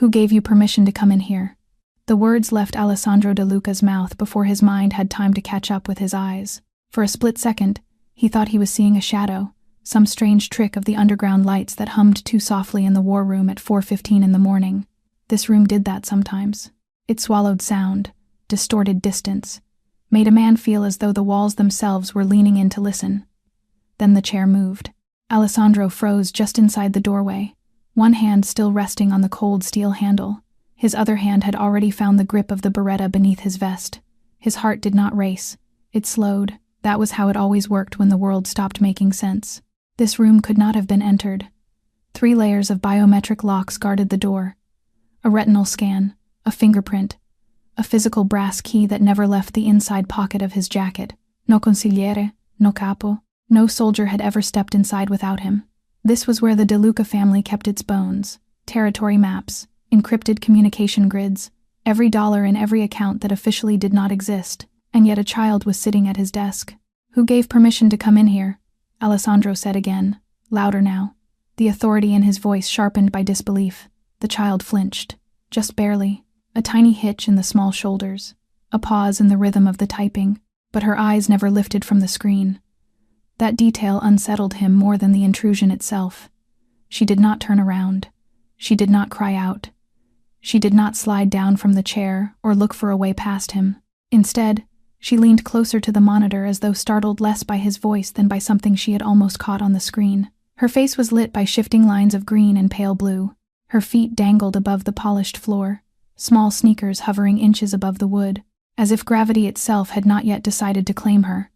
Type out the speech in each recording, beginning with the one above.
Who gave you permission to come in here? The words left Alessandro De Luca's mouth before his mind had time to catch up with his eyes. For a split second, he thought he was seeing a shadow, some strange trick of the underground lights that hummed too softly in the war room at 4:15 in the morning. This room did that sometimes. It swallowed sound, distorted distance, made a man feel as though the walls themselves were leaning in to listen. Then the chair moved. Alessandro froze just inside the doorway, one hand still resting on the cold steel handle. His other hand had already found the grip of the beretta beneath his vest. His heart did not race. It slowed. That was how it always worked when the world stopped making sense. This room could not have been entered. 3 layers of biometric locks guarded the door. A retinal scan, a fingerprint, a physical brass key that never left the inside pocket of his jacket. No consigliere, no capo. No soldier had ever stepped inside without him. This was where the De Luca family kept its bones, territory maps, encrypted communication grids, every dollar in every account that officially did not exist, and yet a child was sitting at his desk. Who gave permission to come in here? Alessandro said again, louder now, the authority in his voice sharpened by disbelief. The child flinched, just barely, a tiny hitch in the small shoulders, a pause in the rhythm of the typing, but her eyes never lifted from the screen. That detail unsettled him more than the intrusion itself. She did not turn around. She did not cry out. She did not slide down from the chair or look for a way past him. Instead, she leaned closer to the monitor as though startled less by his voice than by something she had almost caught on the screen. Her face was lit by shifting lines of green and pale blue. Her feet dangled above the polished floor, small sneakers hovering inches above the wood, as if gravity itself had not yet decided to claim her.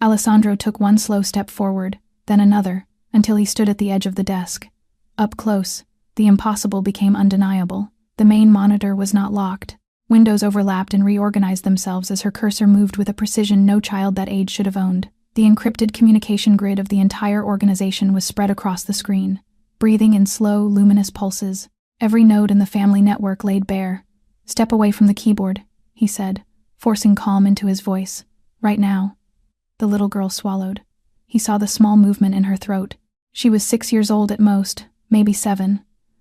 Alessandro took one slow step forward, then another, until he stood at the edge of the desk. Up close, the impossible became undeniable. The main monitor was not locked. Windows overlapped and reorganized themselves as her cursor moved with a precision no child that age should have owned. The encrypted communication grid of the entire organization was spread across the screen, breathing in slow, luminous pulses. Every node in the family network laid bare. "Step away from the keyboard," he said, forcing calm into his voice. "Right now." The little girl swallowed. He saw the small movement in her throat. She was 6 years old at most, maybe 7.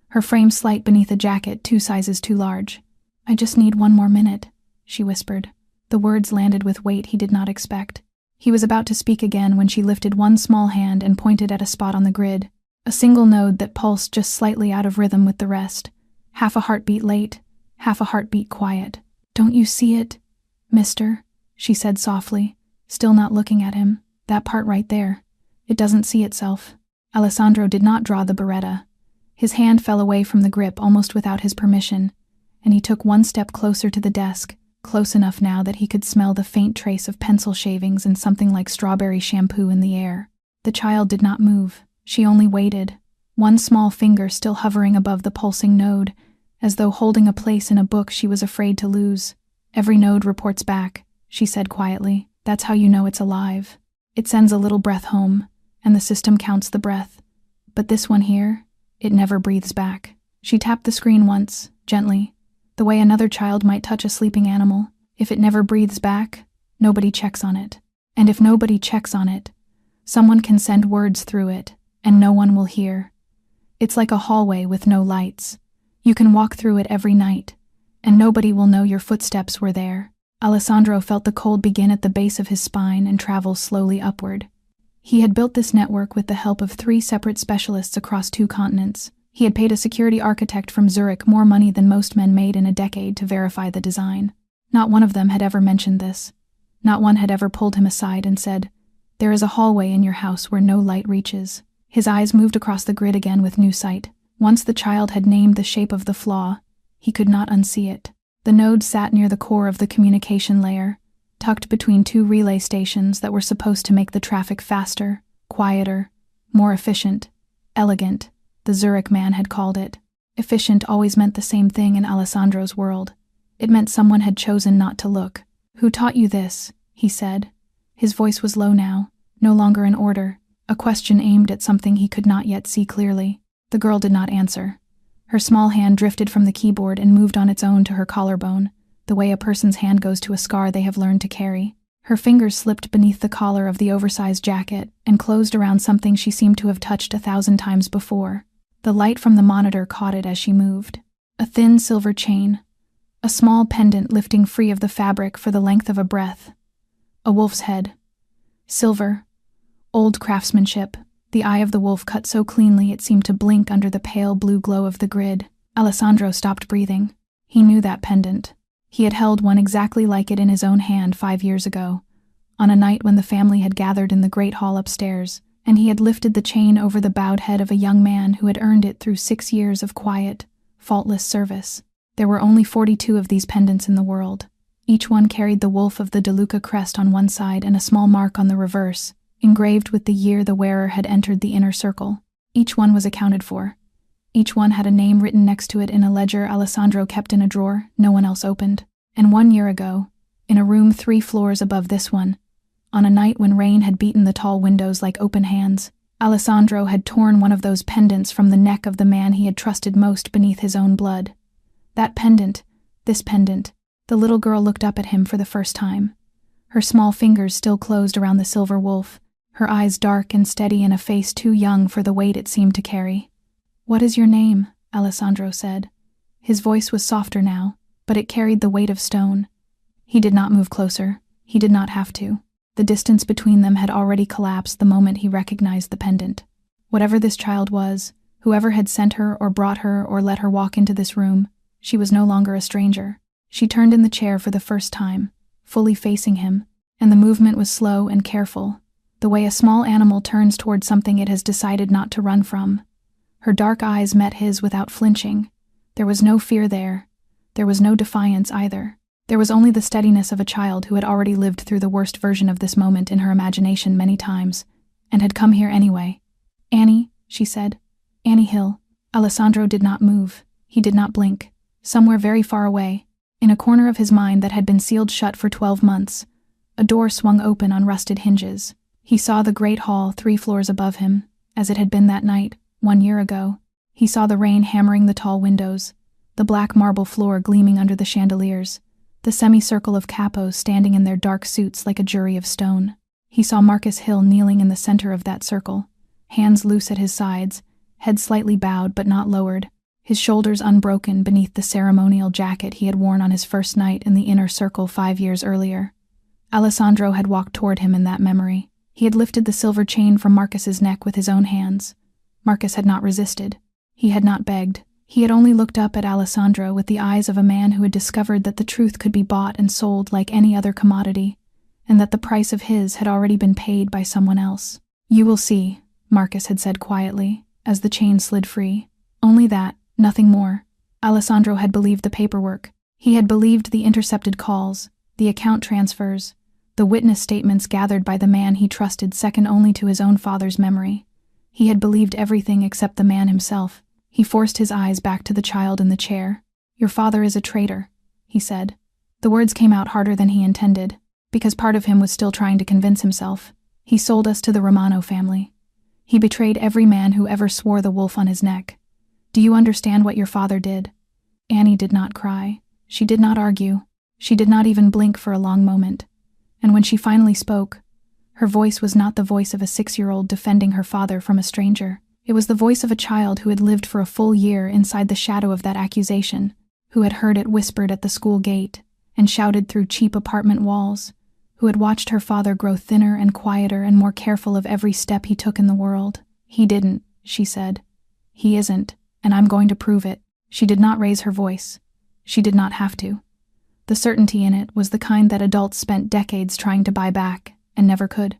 Her frame slight beneath a jacket 2 sizes too large. "I just need 1 more minute," she whispered. The words landed with weight he did not expect. He was about to speak again when she lifted one small hand and pointed at a spot on the grid, a single node that pulsed just slightly out of rhythm with the rest, half a heartbeat late, half a heartbeat quiet. "Don't you see it, mister?" she said softly, still not looking at him. "That part right there. It doesn't see itself." Alessandro did not draw the beretta. His hand fell away from the grip almost without his permission, and he took one step closer to the desk, close enough now that he could smell the faint trace of pencil shavings and something like strawberry shampoo in the air. The child did not move. She only waited, one small finger still hovering above the pulsing node, as though holding a place in a book she was afraid to lose. "Every node reports back," she said quietly. "That's how you know it's alive. It sends a little breath home, and the system counts the breath. But this one here, it never breathes back." She tapped the screen once, gently, the way another child might touch a sleeping animal. If it never breathes back, nobody checks on it. And if nobody checks on it, someone can send words through it, and no one will hear. It's like a hallway with no lights. You can walk through it every night, and nobody will know your footsteps were there. Alessandro felt the cold begin at the base of his spine and travel slowly upward. He had built this network with the help of 3 separate specialists across 2 continents. He had paid a security architect from Zurich more money than most men made in a decade to verify the design. Not one of them had ever mentioned this. Not one had ever pulled him aside and said, "There is a hallway in your house where no light reaches." His eyes moved across the grid again with new sight. Once the child had named the shape of the flaw, he could not unsee it. The node sat near the core of the communication layer, tucked between 2 relay stations that were supposed to make the traffic faster, quieter, more efficient, elegant, the Zurich man had called it. Efficient always meant the same thing in Alessandro's world. It meant someone had chosen not to look. "Who taught you this?" he said. His voice was low now, no longer an order, a question aimed at something he could not yet see clearly. The girl did not answer. Her small hand drifted from the keyboard and moved on its own to her collarbone, the way a person's hand goes to a scar they have learned to carry. Her fingers slipped beneath the collar of the oversized jacket and closed around something she seemed to have touched 1,000 times before. The light from the monitor caught it as she moved. A thin silver chain, a small pendant lifting free of the fabric for the length of a breath. A wolf's head. Silver. Old craftsmanship, the eye of the wolf cut so cleanly it seemed to blink under the pale blue glow of the grid. Alessandro stopped breathing. He knew that pendant. He had held one exactly like it in his own hand 5 years ago, on a night when the family had gathered in the great hall upstairs, and he had lifted the chain over the bowed head of a young man who had earned it through 6 years of quiet, faultless service. There were only 42 of these pendants in the world. Each one carried the wolf of the De Luca crest on one side and a small mark on the reverse, engraved with the year the wearer had entered the inner circle. Each one was accounted for. Each one had a name written next to it in a ledger Alessandro kept in a drawer no one else opened. And 1 year ago, in a room 3 floors above this one, on a night when rain had beaten the tall windows like open hands, Alessandro had torn one of those pendants from the neck of the man he had trusted most beneath his own blood. That pendant, this pendant, the little girl looked up at him for the first time. Her small fingers still closed around the silver wolf, her eyes dark and steady in a face too young for the weight it seemed to carry. "What is your name?" Alessandro said. His voice was softer now, but it carried the weight of stone. He did not move closer. He did not have to. The distance between them had already collapsed the moment he recognized the pendant. Whatever this child was, whoever had sent her or brought her or let her walk into this room, she was no longer a stranger. She turned in the chair for the first time, fully facing him, and the movement was slow and careful, the way a small animal turns toward something it has decided not to run from. Her dark eyes met his without flinching. There was no fear there. There was no defiance either. There was only the steadiness of a child who had already lived through the worst version of this moment in her imagination many times, and had come here anyway. "Annie," she said. "Annie Hill." Alessandro did not move. He did not blink. Somewhere very far away, in a corner of his mind that had been sealed shut for 12 months, a door swung open on rusted hinges. He saw the great hall 3 floors above him, as it had been that night, 1 year ago. He saw the rain hammering the tall windows, the black marble floor gleaming under the chandeliers, the semicircle of capos standing in their dark suits like a jury of stone. He saw Marcus Hill kneeling in the center of that circle, hands loose at his sides, head slightly bowed but not lowered, his shoulders unbroken beneath the ceremonial jacket he had worn on his first night in the inner circle 5 years earlier. Alessandro had walked toward him in that memory. He had lifted the silver chain from Marcus's neck with his own hands. Marcus had not resisted. He had not begged. He had only looked up at Alessandro with the eyes of a man who had discovered that the truth could be bought and sold like any other commodity, and that the price of his had already been paid by someone else. "You will see," Marcus had said quietly, as the chain slid free. Only that, nothing more. Alessandro had believed the paperwork. He had believed the intercepted calls, the account transfers, the witness statements gathered by the man he trusted second only to his own father's memory. He had believed everything except the man himself. He forced his eyes back to the child in the chair. "Your father is a traitor," he said. The words came out harder than he intended, because part of him was still trying to convince himself. "He sold us to the Romano family. He betrayed every man who ever swore the wolf on his neck. Do you understand what your father did?" Annie did not cry. She did not argue. She did not even blink for a long moment. And when she finally spoke, her voice was not the voice of a 6-year-old defending her father from a stranger. It was the voice of a child who had lived for a full year inside the shadow of that accusation, who had heard it whispered at the school gate and shouted through cheap apartment walls, who had watched her father grow thinner and quieter and more careful of every step he took in the world. "He didn't," she said. "He isn't, and I'm going to prove it." She did not raise her voice. She did not have to. The certainty in it was the kind that adults spent decades trying to buy back and never could.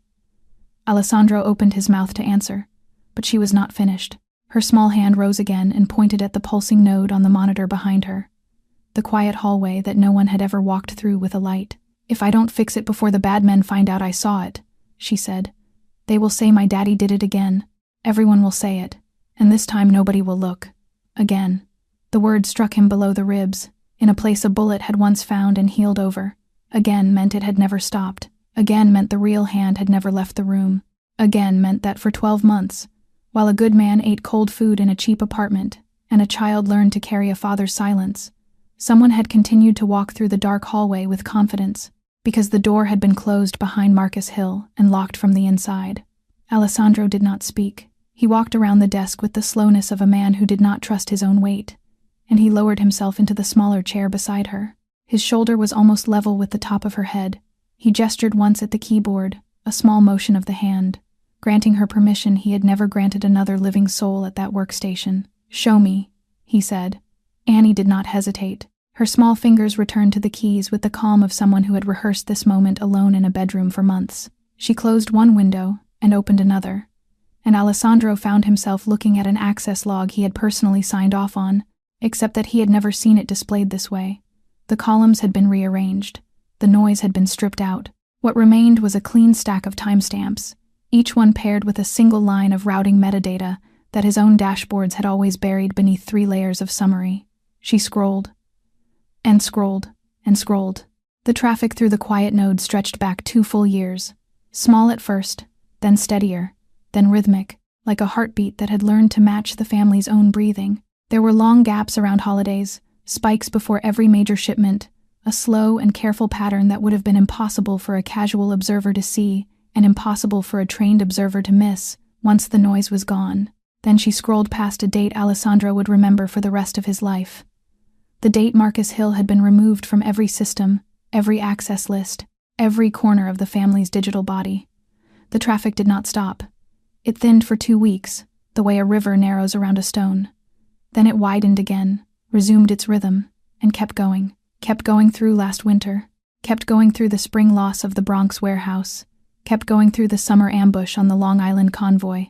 Alessandro opened his mouth to answer, but she was not finished. Her small hand rose again and pointed at the pulsing node on the monitor behind her, the quiet hallway that no one had ever walked through with a light. "If I don't fix it before the bad men find out I saw it," she said, "they will say my daddy did it again. Everyone will say it, and this time nobody will look. Again." The word struck him below the ribs, in a place a bullet had once found and healed over. Again meant it had never stopped. Again meant the real hand had never left the room. Again meant that for 12 months, while a good man ate cold food in a cheap apartment, and a child learned to carry a father's silence, someone had continued to walk through the dark hallway with confidence, because the door had been closed behind Marcus Hill and locked from the inside. Alessandro did not speak. He walked around the desk with the slowness of a man who did not trust his own weight. and he lowered himself into the smaller chair beside her. His shoulder was almost level with the top of her head. He gestured once at the keyboard, a small motion of the hand, granting her permission he had never granted another living soul at that workstation. "Show me," he said. Annie did not hesitate. Her small fingers returned to the keys with the calm of someone who had rehearsed this moment alone in a bedroom for months. She closed one window and opened another, and Alessandro found himself looking at an access log he had personally signed off on, except that he had never seen it displayed this way. The columns had been rearranged. The noise had been stripped out. What remained was a clean stack of timestamps, each one paired with a single line of routing metadata that his own dashboards had always buried beneath 3 layers of summary. She scrolled, and scrolled, and scrolled. The traffic through the quiet node stretched back 2 full years. Small at first, then steadier, then rhythmic, like a heartbeat that had learned to match the family's own breathing. There were long gaps around holidays, spikes before every major shipment, a slow and careful pattern that would have been impossible for a casual observer to see and impossible for a trained observer to miss once the noise was gone. Then she scrolled past a date Alessandro would remember for the rest of his life. The date Marcus Hill had been removed from every system, every access list, every corner of the family's digital body. The traffic did not stop. It thinned for 2 weeks, the way a river narrows around a stone. Then it widened again, resumed its rhythm, and kept going through last winter, kept going through the spring loss of the Bronx warehouse, kept going through the summer ambush on the Long Island convoy,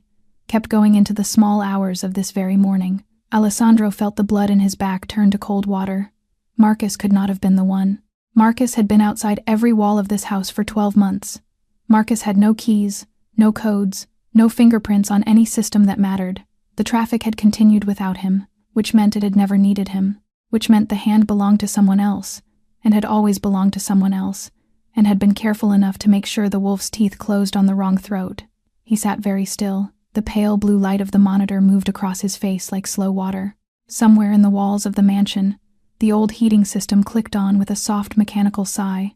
kept going into the small hours of this very morning. Alessandro felt the blood in his back turn to cold water. Marcus could not have been the one. Marcus had been outside every wall of this house for 12 months. Marcus had no keys, no codes, no fingerprints on any system that mattered. The traffic had continued without him, which meant it had never needed him, which meant the hand belonged to someone else, and had always belonged to someone else, and had been careful enough to make sure the wolf's teeth closed on the wrong throat. He sat very still. The pale blue light of the monitor moved across his face like slow water. Somewhere in the walls of the mansion, the old heating system clicked on with a soft mechanical sigh,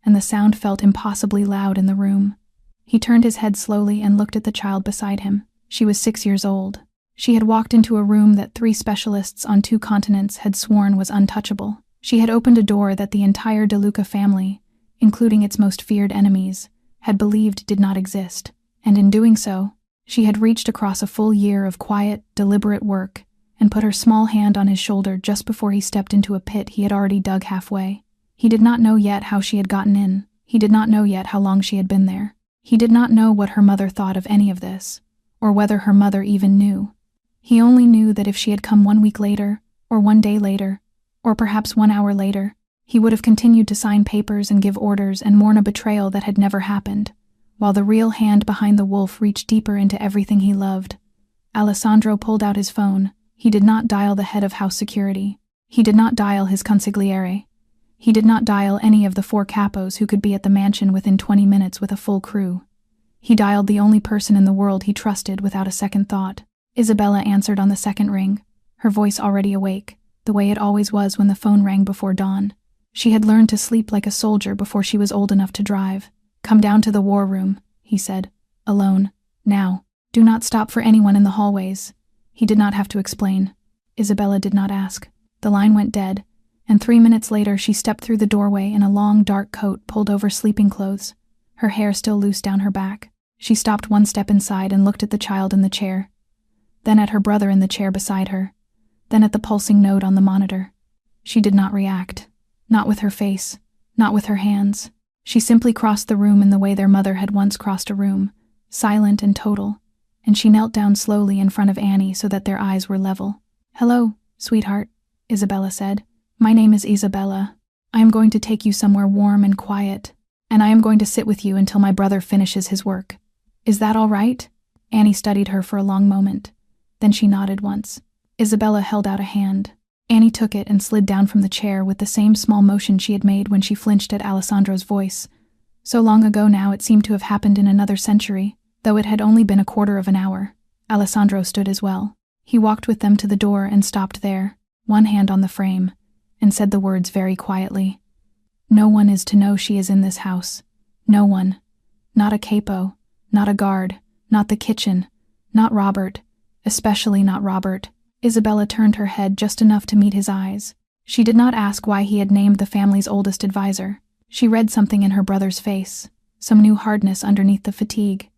and the sound felt impossibly loud in the room. He turned his head slowly and looked at the child beside him. She was 6 years old. She had walked into a room that 3 specialists on 2 continents had sworn was untouchable. She had opened a door that the entire DeLuca family, including its most feared enemies, had believed did not exist, and in doing so, she had reached across a full year of quiet, deliberate work and put her small hand on his shoulder just before he stepped into a pit he had already dug halfway. He did not know yet how she had gotten in. He did not know yet how long she had been there. He did not know what her mother thought of any of this, or whether her mother even knew. He only knew that if she had come 1 week later, or 1 day later, or perhaps 1 hour later, he would have continued to sign papers and give orders and mourn a betrayal that had never happened, while the real hand behind the wolf reached deeper into everything he loved. Alessandro pulled out his phone. He did not dial the head of house security. He did not dial his consigliere. He did not dial any of the 4 capos who could be at the mansion within 20 minutes with a full crew. He dialed the only person in the world he trusted without a second thought. Isabella answered on the second ring, her voice already awake, the way it always was when the phone rang before dawn. She had learned to sleep like a soldier before she was old enough to drive. "Come down to the war room," he said. "Alone. Now. Do not stop for anyone in the hallways." He did not have to explain. Isabella did not ask. The line went dead, and 3 minutes later she stepped through the doorway in a long, dark coat pulled over sleeping clothes, her hair still loose down her back. She stopped 1 step inside and looked at the child in the chair, then at her brother in the chair beside her, then at the pulsing node on the monitor. She did not react. Not with her face, not with her hands. She simply crossed the room in the way their mother had once crossed a room, silent and total, and she knelt down slowly in front of Annie so that their eyes were level. "Hello, sweetheart," Isabella said. "My name is Isabella. I am going to take you somewhere warm and quiet, and I am going to sit with you until my brother finishes his work. Is that all right?" Annie studied her for a long moment. Then she nodded once. Isabella held out a hand. Annie took it and slid down from the chair with the same small motion she had made when she flinched at Alessandro's voice. So long ago now it seemed to have happened in another century, though it had only been a quarter of an hour. Alessandro stood as well. He walked with them to the door and stopped there, one hand on the frame, and said the words very quietly. "No one is to know she is in this house. No one. Not a capo, not a guard, not the kitchen, not Robert, especially not Robert." Isabella turned her head just enough to meet his eyes. She did not ask why he had named the family's oldest advisor. She read something in her brother's face, some new hardness underneath the fatigue,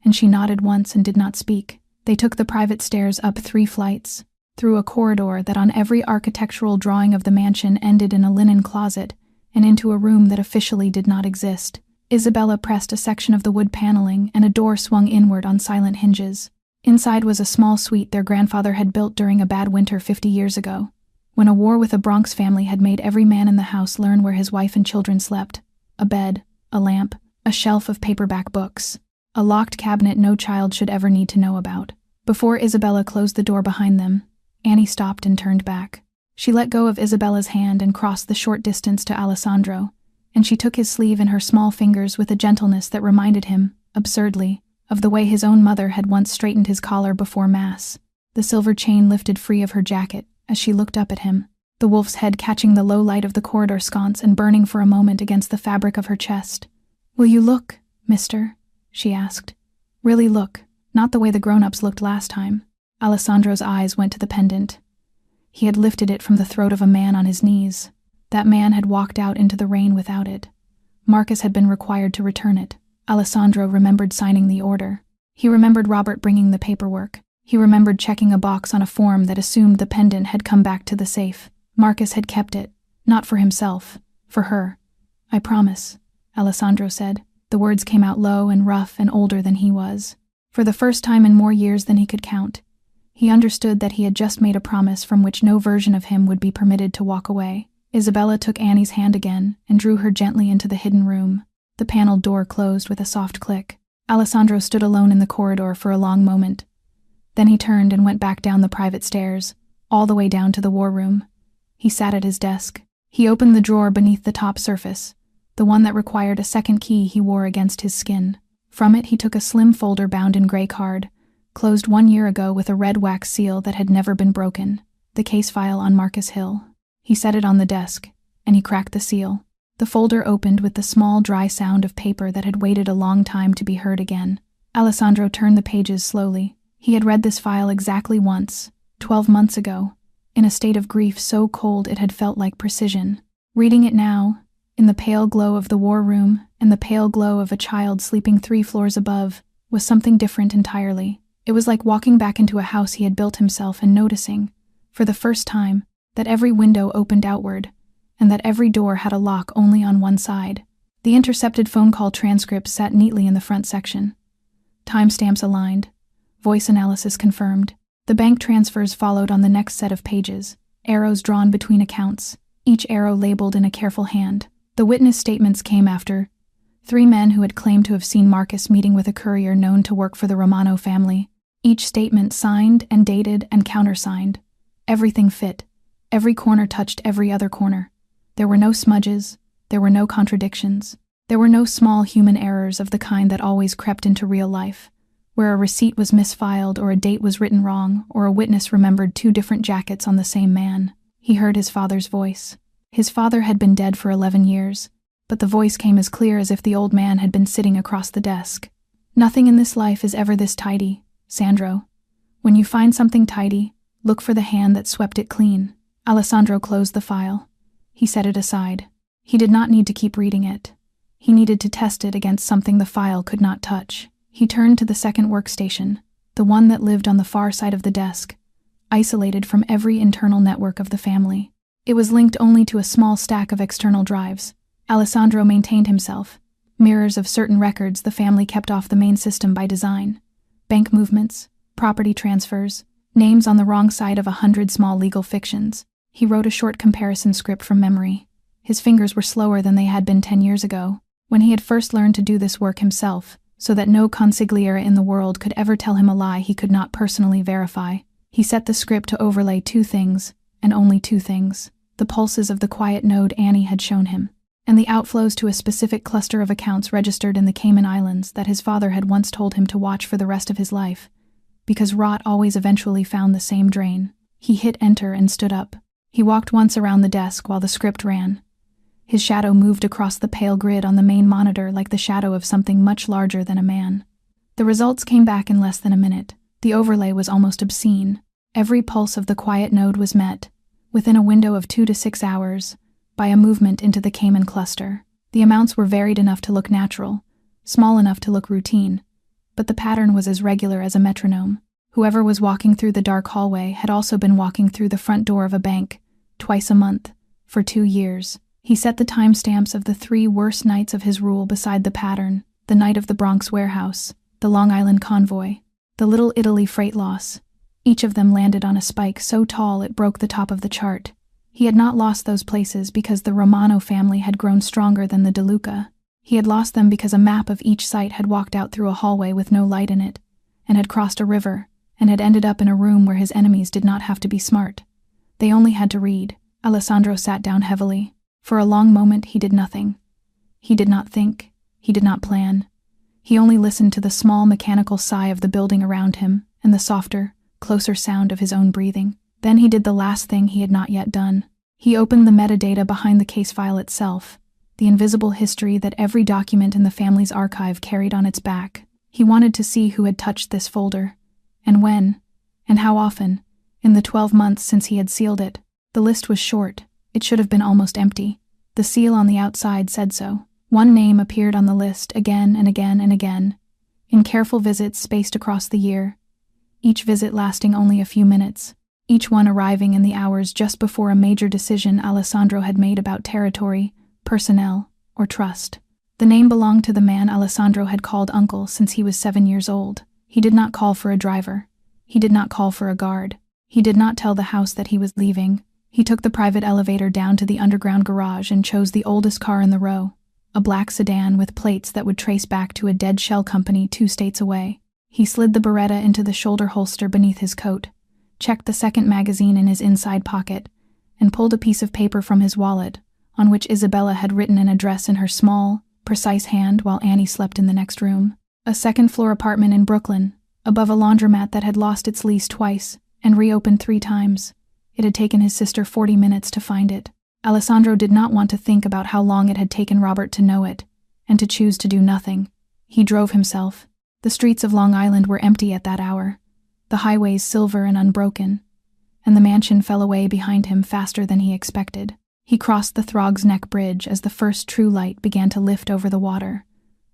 and she nodded once and did not speak. They took the private stairs up 3 flights, through a corridor that on every architectural drawing of the mansion ended in a linen closet, and into a room that officially did not exist. Isabella pressed a section of the wood paneling, and a door swung inward on silent hinges. Inside was a small suite their grandfather had built during a bad winter 50 years ago, when a war with a Bronx family had made every man in the house learn where his wife and children slept. A bed, a lamp, a shelf of paperback books, a locked cabinet no child should ever need to know about. Before Isabella closed the door behind them, Annie stopped and turned back. She let go of Isabella's hand and crossed the short distance to Alessandro, and she took his sleeve in her small fingers with a gentleness that reminded him, absurdly, of the way his own mother had once straightened his collar before Mass. The silver chain lifted free of her jacket as she looked up at him, the wolf's head catching the low light of the corridor sconce and burning for a moment against the fabric of her chest. "Will you look, mister?" she asked. "Really look, not the way the grown-ups looked last time." Alessandro's eyes went to the pendant. He had lifted it from the throat of a man on his knees. That man had walked out into the rain without it. Marcus had been required to return it. Alessandro remembered signing the order. He remembered Robert bringing the paperwork. He remembered checking a box on a form that assumed the pendant had come back to the safe. Marcus had kept it, not for himself, for her. "I promise," Alessandro said. The words came out low and rough and older than he was. For the first time in more years than he could count, he understood that he had just made a promise from which no version of him would be permitted to walk away. Isabella took Annie's hand again and drew her gently into the hidden room. The paneled door closed with a soft click. Alessandro stood alone in the corridor for a long moment. Then he turned and went back down the private stairs, all the way down to the war room. He sat at his desk. He opened the drawer beneath the top surface, the one that required a second key he wore against his skin. From it he took a slim folder bound in gray card, closed 1 year ago with a red wax seal that had never been broken, the case file on Marcus Hill. He set it on the desk, and he cracked the seal. The folder opened with the small, dry sound of paper that had waited a long time to be heard again. Alessandro turned the pages slowly. He had read this file exactly once, 12 months ago, in a state of grief so cold it had felt like precision. Reading it now, in the pale glow of the war room and the pale glow of a child sleeping 3 floors above, was something different entirely. It was like walking back into a house he had built himself and noticing, for the first time, that every window opened outward, and that every door had a lock only on one side. The intercepted phone call transcripts sat neatly in the front section. Timestamps aligned. Voice analysis confirmed. The bank transfers followed on the next set of pages, arrows drawn between accounts, each arrow labeled in a careful hand. The witness statements came after 3 men who had claimed to have seen Marcus meeting with a courier known to work for the Romano family. Each statement signed and dated and countersigned. Everything fit. Every corner touched every other corner. There were no smudges, there were no contradictions. There were no small human errors of the kind that always crept into real life, where a receipt was misfiled or a date was written wrong or a witness remembered 2 different jackets on the same man. He heard his father's voice. His father had been dead for 11 years, but the voice came as clear as if the old man had been sitting across the desk. "Nothing in this life is ever this tidy, Sandro. When you find something tidy, look for the hand that swept it clean." Alessandro closed the file. He set it aside. He did not need to keep reading it. He needed to test it against something the file could not touch. He turned to the second workstation, the one that lived on the far side of the desk, isolated from every internal network of the family. It was linked only to a small stack of external drives. Alessandro maintained himself. Mirrors of certain records the family kept off the main system by design. Bank movements, property transfers, names on the wrong side of 100 small legal fictions. He wrote a short comparison script from memory. His fingers were slower than they had been 10 years ago, when he had first learned to do this work himself, so that no consigliere in the world could ever tell him a lie he could not personally verify. He set the script to overlay 2 things, and only 2 things: the pulses of the quiet node Annie had shown him, and the outflows to a specific cluster of accounts registered in the Cayman Islands that his father had once told him to watch for the rest of his life, because rot always eventually found the same drain. He hit enter and stood up. He walked once around the desk while the script ran. His shadow moved across the pale grid on the main monitor like the shadow of something much larger than a man. The results came back in less than a minute. The overlay was almost obscene. Every pulse of the quiet node was met, within a window of 2 to 6 hours, by a movement into the Cayman cluster. The amounts were varied enough to look natural, small enough to look routine, but the pattern was as regular as a metronome. Whoever was walking through the dark hallway had also been walking through the front door of a bank, twice a month, for 2 years. He set the timestamps of the 3 worst nights of his rule beside the pattern: the night of the Bronx warehouse, the Long Island convoy, the Little Italy freight loss. Each of them landed on a spike so tall it broke the top of the chart. He had not lost those places because the Romano family had grown stronger than the De Luca. He had lost them because a map of each site had walked out through a hallway with no light in it, and had crossed a river, and had ended up in a room where his enemies did not have to be smart. They only had to read. Alessandro sat down heavily. For a long moment he did nothing. He did not think. He did not plan. He only listened to the small mechanical sigh of the building around him and the softer, closer sound of his own breathing. Then he did the last thing he had not yet done. He opened the metadata behind the case file itself, the invisible history that every document in the family's archive carried on its back. He wanted to see who had touched this folder, and when, and how often, in the 12 months since he had sealed it. The list was short. It should have been almost empty. The seal on the outside said so. One name appeared on the list again and again and again, in careful visits spaced across the year, each visit lasting only a few minutes, each one arriving in the hours just before a major decision Alessandro had made about territory, personnel, or trust. The name belonged to the man Alessandro had called uncle since he was 7 years old. He did not call for a driver. He did not call for a guard. He did not tell the house that he was leaving. He took the private elevator down to the underground garage and chose the oldest car in the row, a black sedan with plates that would trace back to a dead shell company 2 states away. He slid the Beretta into the shoulder holster beneath his coat, checked the second magazine in his inside pocket, and pulled a piece of paper from his wallet, on which Isabella had written an address in her small, precise hand while Annie slept in the next room. A second-floor apartment in Brooklyn, above a laundromat that had lost its lease twice and reopened 3 times. It had taken his sister 40 minutes to find it. Alessandro did not want to think about how long it had taken Robert to know it, and to choose to do nothing. He drove himself. The streets of Long Island were empty at that hour, the highways silver and unbroken, and the mansion fell away behind him faster than he expected. He crossed the Throg's Neck Bridge as the first true light began to lift over the water,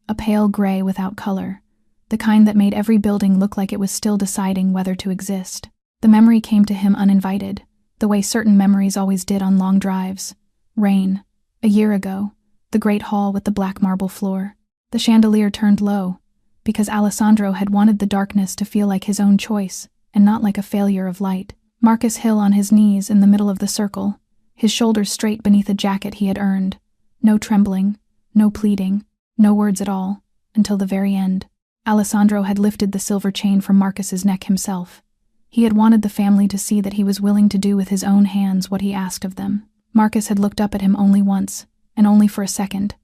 a pale gray without color, the kind that made every building look like it was still deciding whether to exist. The memory came to him uninvited, the way certain memories always did on long drives. Rain. A year ago. The great hall with the black marble floor. The chandelier turned low, because Alessandro had wanted the darkness to feel like his own choice, and not like a failure of light. Marcus Hill on his knees in the middle of the circle, his shoulders straight beneath a jacket he had earned. No trembling, no pleading, no words at all, until the very end. Alessandro had lifted the silver chain from Marcus's neck himself. He had wanted the family to see that he was willing to do with his own hands what he asked of them. Marcus had looked up at him only once, and only for a second.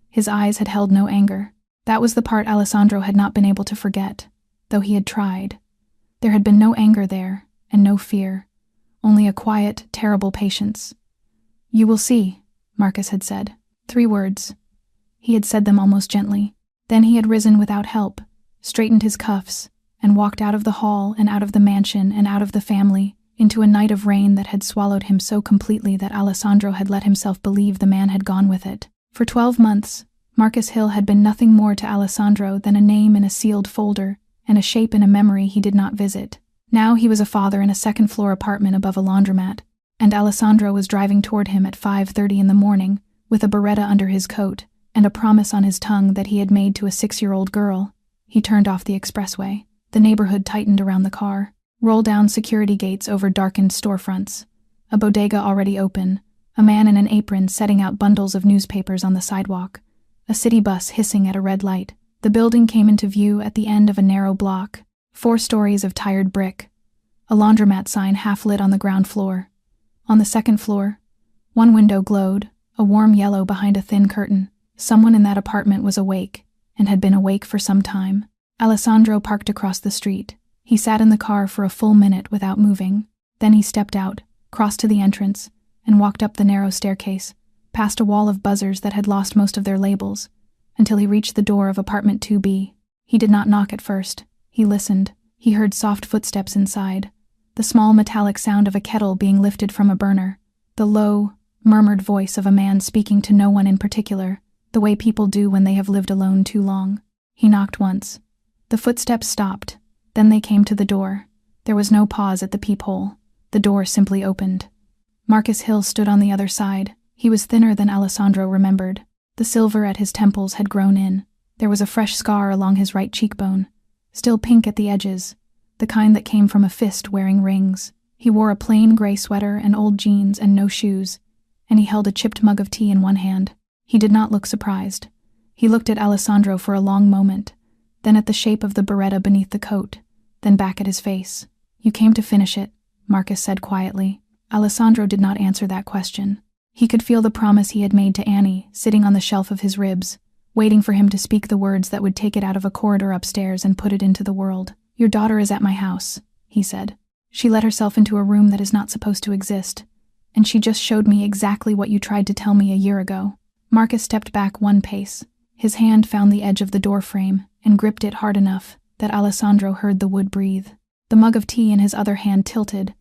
His eyes had held no anger. That was the part Alessandro had not been able to forget, though he had tried. There had been no anger there, and no fear, only a quiet, terrible patience. "You will see," Marcus had said. 3 words. He had said them almost gently. Then he had risen without help, straightened his cuffs, and walked out of the hall and out of the mansion and out of the family, into a night of rain that had swallowed him so completely that Alessandro had let himself believe the man had gone with it. For 12 months, Marcus Hill had been nothing more to Alessandro than a name in a sealed folder and a shape in a memory he did not visit. Now he was a father in a second-floor apartment above a laundromat, and Alessandro was driving toward him at 5:30 in the morning, with a Beretta under his coat and a promise on his tongue that he had made to a 6-year-old girl. He turned off the expressway. The neighborhood tightened around the car. Roll down security gates over darkened storefronts. A bodega already open. A man in an apron setting out bundles of newspapers on the sidewalk. A city bus hissing at a red light. The building came into view at the end of a narrow block. 4 stories of tired brick. A laundromat sign half lit on the ground floor. On the second floor, one window glowed, a warm yellow behind a thin curtain. Someone in that apartment was awake, and had been awake for some time. Alessandro parked across the street. He sat in the car for a full minute without moving. Then he stepped out, crossed to the entrance, and walked up the narrow staircase, past a wall of buzzers that had lost most of their labels, until he reached the door of apartment 2B. He did not knock at first. He listened. He heard soft footsteps inside, The small metallic sound of a kettle being lifted from a burner. The low, murmured voice of a man speaking to no one in particular, the way people do when they have lived alone too long. He knocked once. The footsteps stopped. Then they came to the door. There was no pause at the peephole. The door simply opened. Marcus Hill stood on the other side. He was thinner than Alessandro remembered. The silver at his temples had grown in. There was a fresh scar along his right cheekbone, still pink at the edges, the kind that came from a fist wearing rings. He wore a plain gray sweater and old jeans and no shoes, and he held a chipped mug of tea in one hand. He did not look surprised. He looked at Alessandro for a long moment, then at the shape of the beretta beneath the coat, then back at his face. "You came to finish it," Marcus said quietly. Alessandro did not answer that question. He could feel the promise he had made to Annie sitting on the shelf of his ribs, waiting for him to speak the words that would take it out of a corridor upstairs and put it into the world. "Your daughter is at my house," he said. "She let herself into a room that is not supposed to exist, and she just showed me exactly what you tried to tell me a year ago." Marcus stepped back one pace. His hand found the edge of the door frame and gripped it hard enough that Alessandro heard the wood breathe. The mug of tea in his other hand tilted,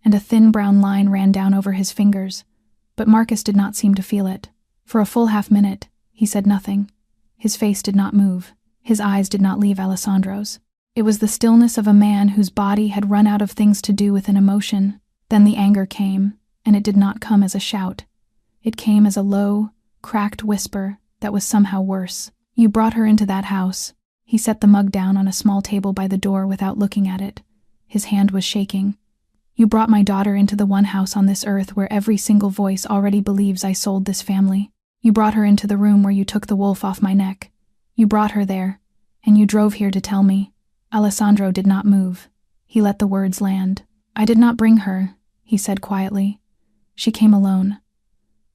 and a thin brown line ran down over his fingers, but Marcus did not seem to feel it. For a full half-minute, he said nothing. His face did not move. His eyes did not leave Alessandro's. It was the stillness of a man whose body had run out of things to do with an emotion. Then the anger came, and it did not come as a shout. It came as a low, cracked whisper that was somehow worse. "You brought her into that house." He set the mug down on a small table by the door without looking at it. His hand was shaking. "You brought my daughter into the one house on this earth where every single voice already believes I sold this family. You brought her into the room where you took the wolf off my neck. You brought her there, and you drove here to tell me." Alessandro did not move. He let the words land. "I did not bring her," he said quietly. "She came alone.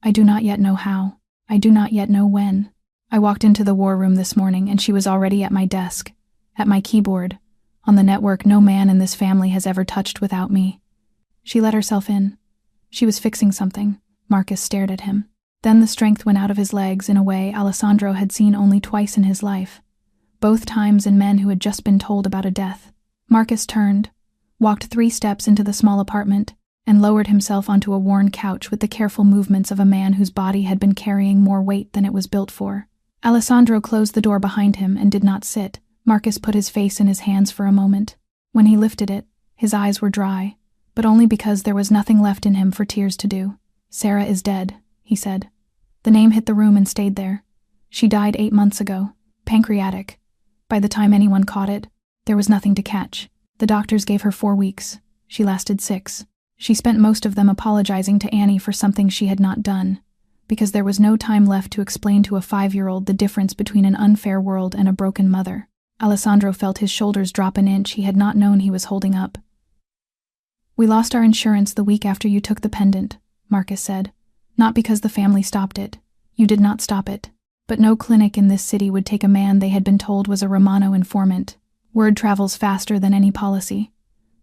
I do not yet know how. I do not yet know when. I walked into the war room this morning and she was already at my desk, at my keyboard, on the network no man in this family has ever touched without me. She let herself in. She was fixing something." Marcus stared at him. Then the strength went out of his legs in a way Alessandro had seen only twice in his life, both times in men who had just been told about a death. Marcus turned, walked 3 steps into the small apartment, and lowered himself onto a worn couch with the careful movements of a man whose body had been carrying more weight than it was built for. Alessandro closed the door behind him and did not sit. Marcus put his face in his hands for a moment. When he lifted it, his eyes were dry, but only because there was nothing left in him for tears to do. "Sarah is dead," he said. The name hit the room and stayed there. "She died 8 months ago. Pancreatic. By the time anyone caught it, there was nothing to catch. The doctors gave her 4 weeks. She lasted 6. She spent most of them apologizing to Annie for something she had not done, because there was no time left to explain to a 5-year-old the difference between an unfair world and a broken mother." Alessandro felt his shoulders drop an inch he had not known he was holding up. "We lost our insurance the week after you took the pendant," Marcus said. "Not because the family stopped it. You did not stop it. But no clinic in this city would take a man they had been told was a Romano informant. Word travels faster than any policy.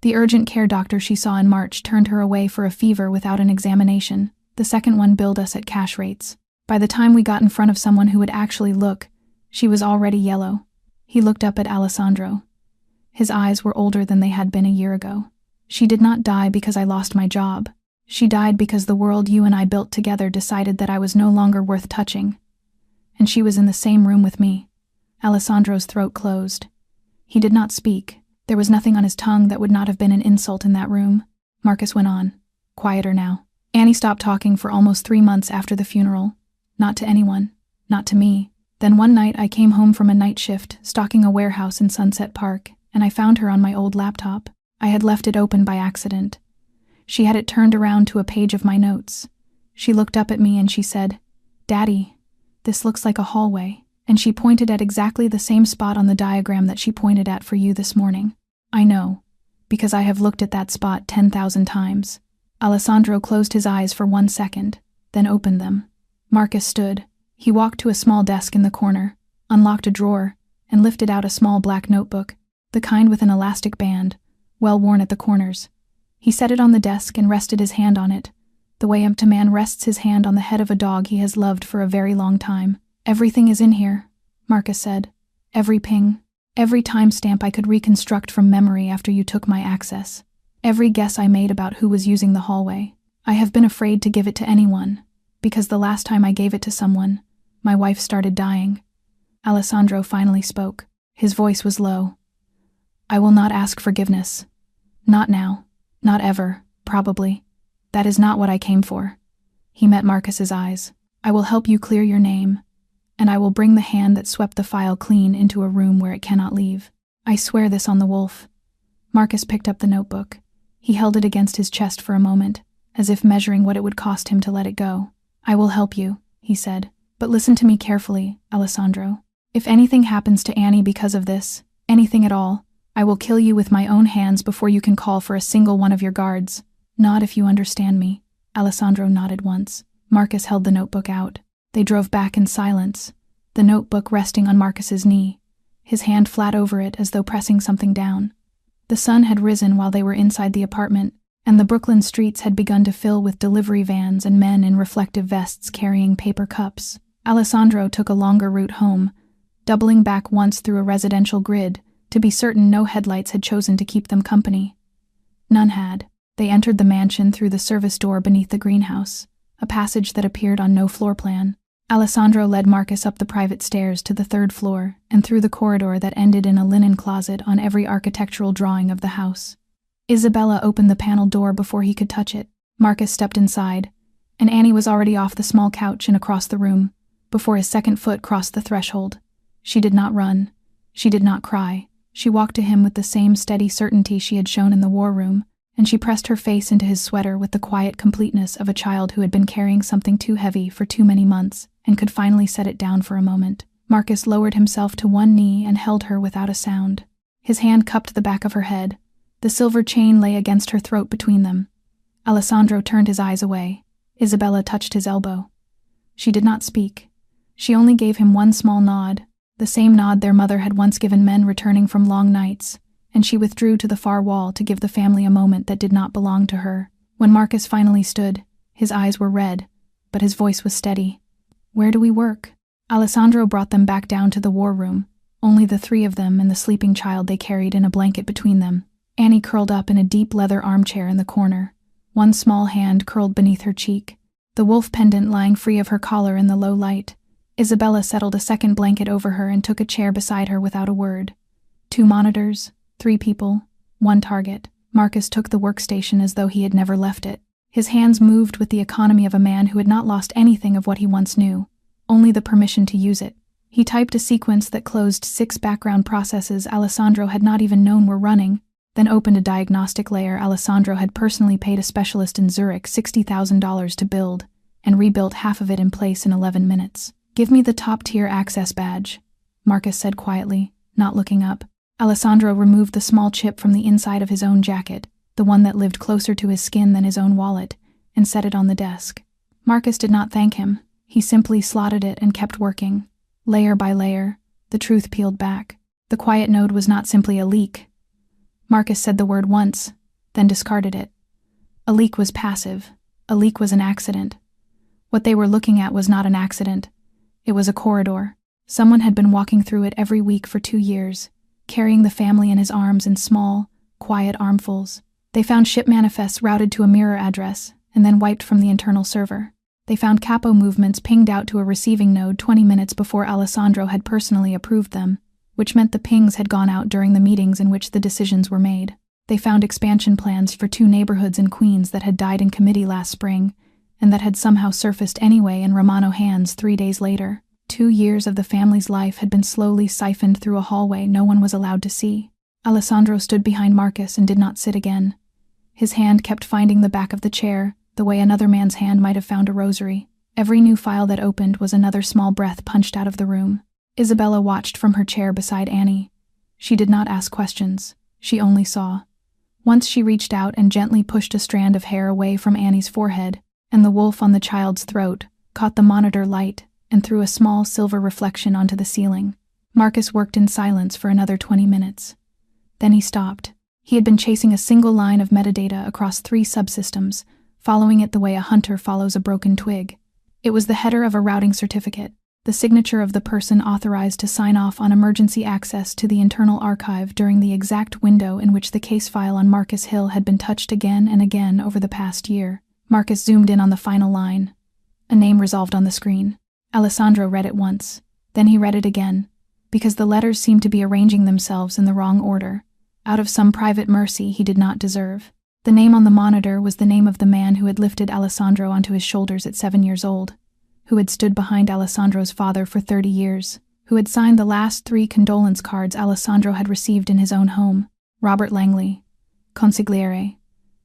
The urgent care doctor she saw in March turned her away for a fever without an examination. The second one billed us at cash rates. By the time we got in front of someone who would actually look, she was already yellow." He looked up at Alessandro. His eyes were older than they had been a year ago. "She did not die because I lost my job. She died because the world you and I built together decided that I was no longer worth touching. And she was in the same room with me." Alessandro's throat closed. He did not speak. There was nothing on his tongue that would not have been an insult in that room. Marcus went on, quieter now. "Annie stopped talking for almost 3 months after the funeral. Not to anyone. Not to me. Then one night I came home from a night shift, stalking a warehouse in Sunset Park, and I found her on my old laptop. I had left it open by accident. She had it turned around to a page of my notes. She looked up at me and she said, 'Daddy, this looks like a hallway,' and she pointed at exactly the same spot on the diagram that she pointed at for you this morning. I know, because I have looked at that spot 10,000 times." Alessandro closed his eyes for 1 second, then opened them. Marcus stood. He walked to a small desk in the corner, unlocked a drawer, and lifted out a small black notebook, the kind with an elastic band, well worn at the corners. He set it on the desk and rested his hand on it, the way a man rests his hand on the head of a dog he has loved for a very long time. "Everything is in here," Marcus said. "Every ping, every timestamp I could reconstruct from memory after you took my access. Every guess I made about who was using the hallway. I have been afraid to give it to anyone, because the last time I gave it to someone, my wife started dying. Alessandro finally spoke. His voice was low. I will not ask forgiveness. Not now. Not ever, probably. That is not what I came for. He met Marcus's eyes. I will help you clear your name, and I will bring the hand that swept the file clean into a room where it cannot leave. I swear this on the wolf. Marcus picked up the notebook. He held it against his chest for a moment, as if measuring what it would cost him to let it go. I will help you, he said. But listen to me carefully, Alessandro. If anything happens to Annie because of this, anything at all, I will kill you with my own hands before you can call for a single one of your guards. Nod if you understand me. Alessandro nodded once. Marcus held the notebook out. They drove back in silence, the notebook resting on Marcus's knee, his hand flat over it as though pressing something down. The sun had risen while they were inside the apartment, and the Brooklyn streets had begun to fill with delivery vans and men in reflective vests carrying paper cups. Alessandro took a longer route home, doubling back once through a residential grid to be certain no headlights had chosen to keep them company. None had. They entered the mansion through the service door beneath the greenhouse, a passage that appeared on no floor plan. Alessandro led Marcus up the private stairs to the 3rd floor and through the corridor that ended in a linen closet on every architectural drawing of the house. Isabella opened the paneled door before he could touch it. Marcus stepped inside, and Annie was already off the small couch and across the room, before his second foot crossed the threshold. She did not run. She did not cry. She walked to him with the same steady certainty she had shown in the war room, and she pressed her face into his sweater with the quiet completeness of a child who had been carrying something too heavy for too many months and could finally set it down for a moment. Marcus lowered himself to one knee and held her without a sound. His hand cupped the back of her head. The silver chain lay against her throat between them. Alessandro turned his eyes away. Isabella touched his elbow. She did not speak. She only gave him one small nod, the same nod their mother had once given men returning from long nights, and she withdrew to the far wall to give the family a moment that did not belong to her. When Marcus finally stood, his eyes were red, but his voice was steady. Where do we work? Alessandro brought them back down to the war room, only the 3 of them and the sleeping child they carried in a blanket between them. Annie curled up in a deep leather armchair in the corner, one small hand curled beneath her cheek, the wolf pendant lying free of her collar in the low light. Isabella settled a second blanket over her and took a chair beside her without a word. 2 monitors, 3 people, 1 target. Marcus took the workstation as though he had never left it. His hands moved with the economy of a man who had not lost anything of what he once knew, only the permission to use it. He typed a sequence that closed 6 background processes Alessandro had not even known were running, then opened a diagnostic layer Alessandro had personally paid a specialist in Zurich $60,000 to build, and rebuilt half of it in place in 11 minutes. Give me the top-tier access badge, Marcus said quietly, not looking up. Alessandro removed the small chip from the inside of his own jacket, the one that lived closer to his skin than his own wallet, and set it on the desk. Marcus did not thank him. He simply slotted it and kept working. Layer by layer, the truth peeled back. The quiet node was not simply a leak. Marcus said the word once, then discarded it. A leak was passive. A leak was an accident. What they were looking at was not an accident. It was a corridor. Someone had been walking through it every week for 2 years, carrying the family in his arms in small, quiet armfuls. They found ship manifests routed to a mirror address and then wiped from the internal server. They found capo movements pinged out to a receiving node 20 minutes before Alessandro had personally approved them, which meant the pings had gone out during the meetings in which the decisions were made. They found expansion plans for 2 neighborhoods in Queens that had died in committee last spring, and that had somehow surfaced anyway in Romano hands 3 days later. 2 years of the family's life had been slowly siphoned through a hallway no one was allowed to see. Alessandro stood behind Marcus and did not sit again. His hand kept finding the back of the chair, the way another man's hand might have found a rosary. Every new file that opened was another small breath punched out of the room. Isabella watched from her chair beside Annie. She did not ask questions. She only saw. Once she reached out and gently pushed a strand of hair away from Annie's forehead, and the wolf on the child's throat caught the monitor light and threw a small silver reflection onto the ceiling. Marcus worked in silence for another 20 minutes. Then he stopped. He had been chasing a single line of metadata across 3 subsystems, following it the way a hunter follows a broken twig. It was the header of a routing certificate. the signature of the person authorized to sign off on emergency access to the internal archive during the exact window in which the case file on Marcus Hill had been touched again and again over the past year. Marcus zoomed in on the final line. A name resolved on the screen. Alessandro read it once. Then he read it again, because the letters seemed to be arranging themselves in the wrong order, out of some private mercy he did not deserve. The name on the monitor was the name of the man who had lifted Alessandro onto his shoulders at 7 years old, who had stood behind Alessandro's father for 30 years, who had signed the last 3 condolence cards Alessandro had received in his own home. Robert Langley, consigliere,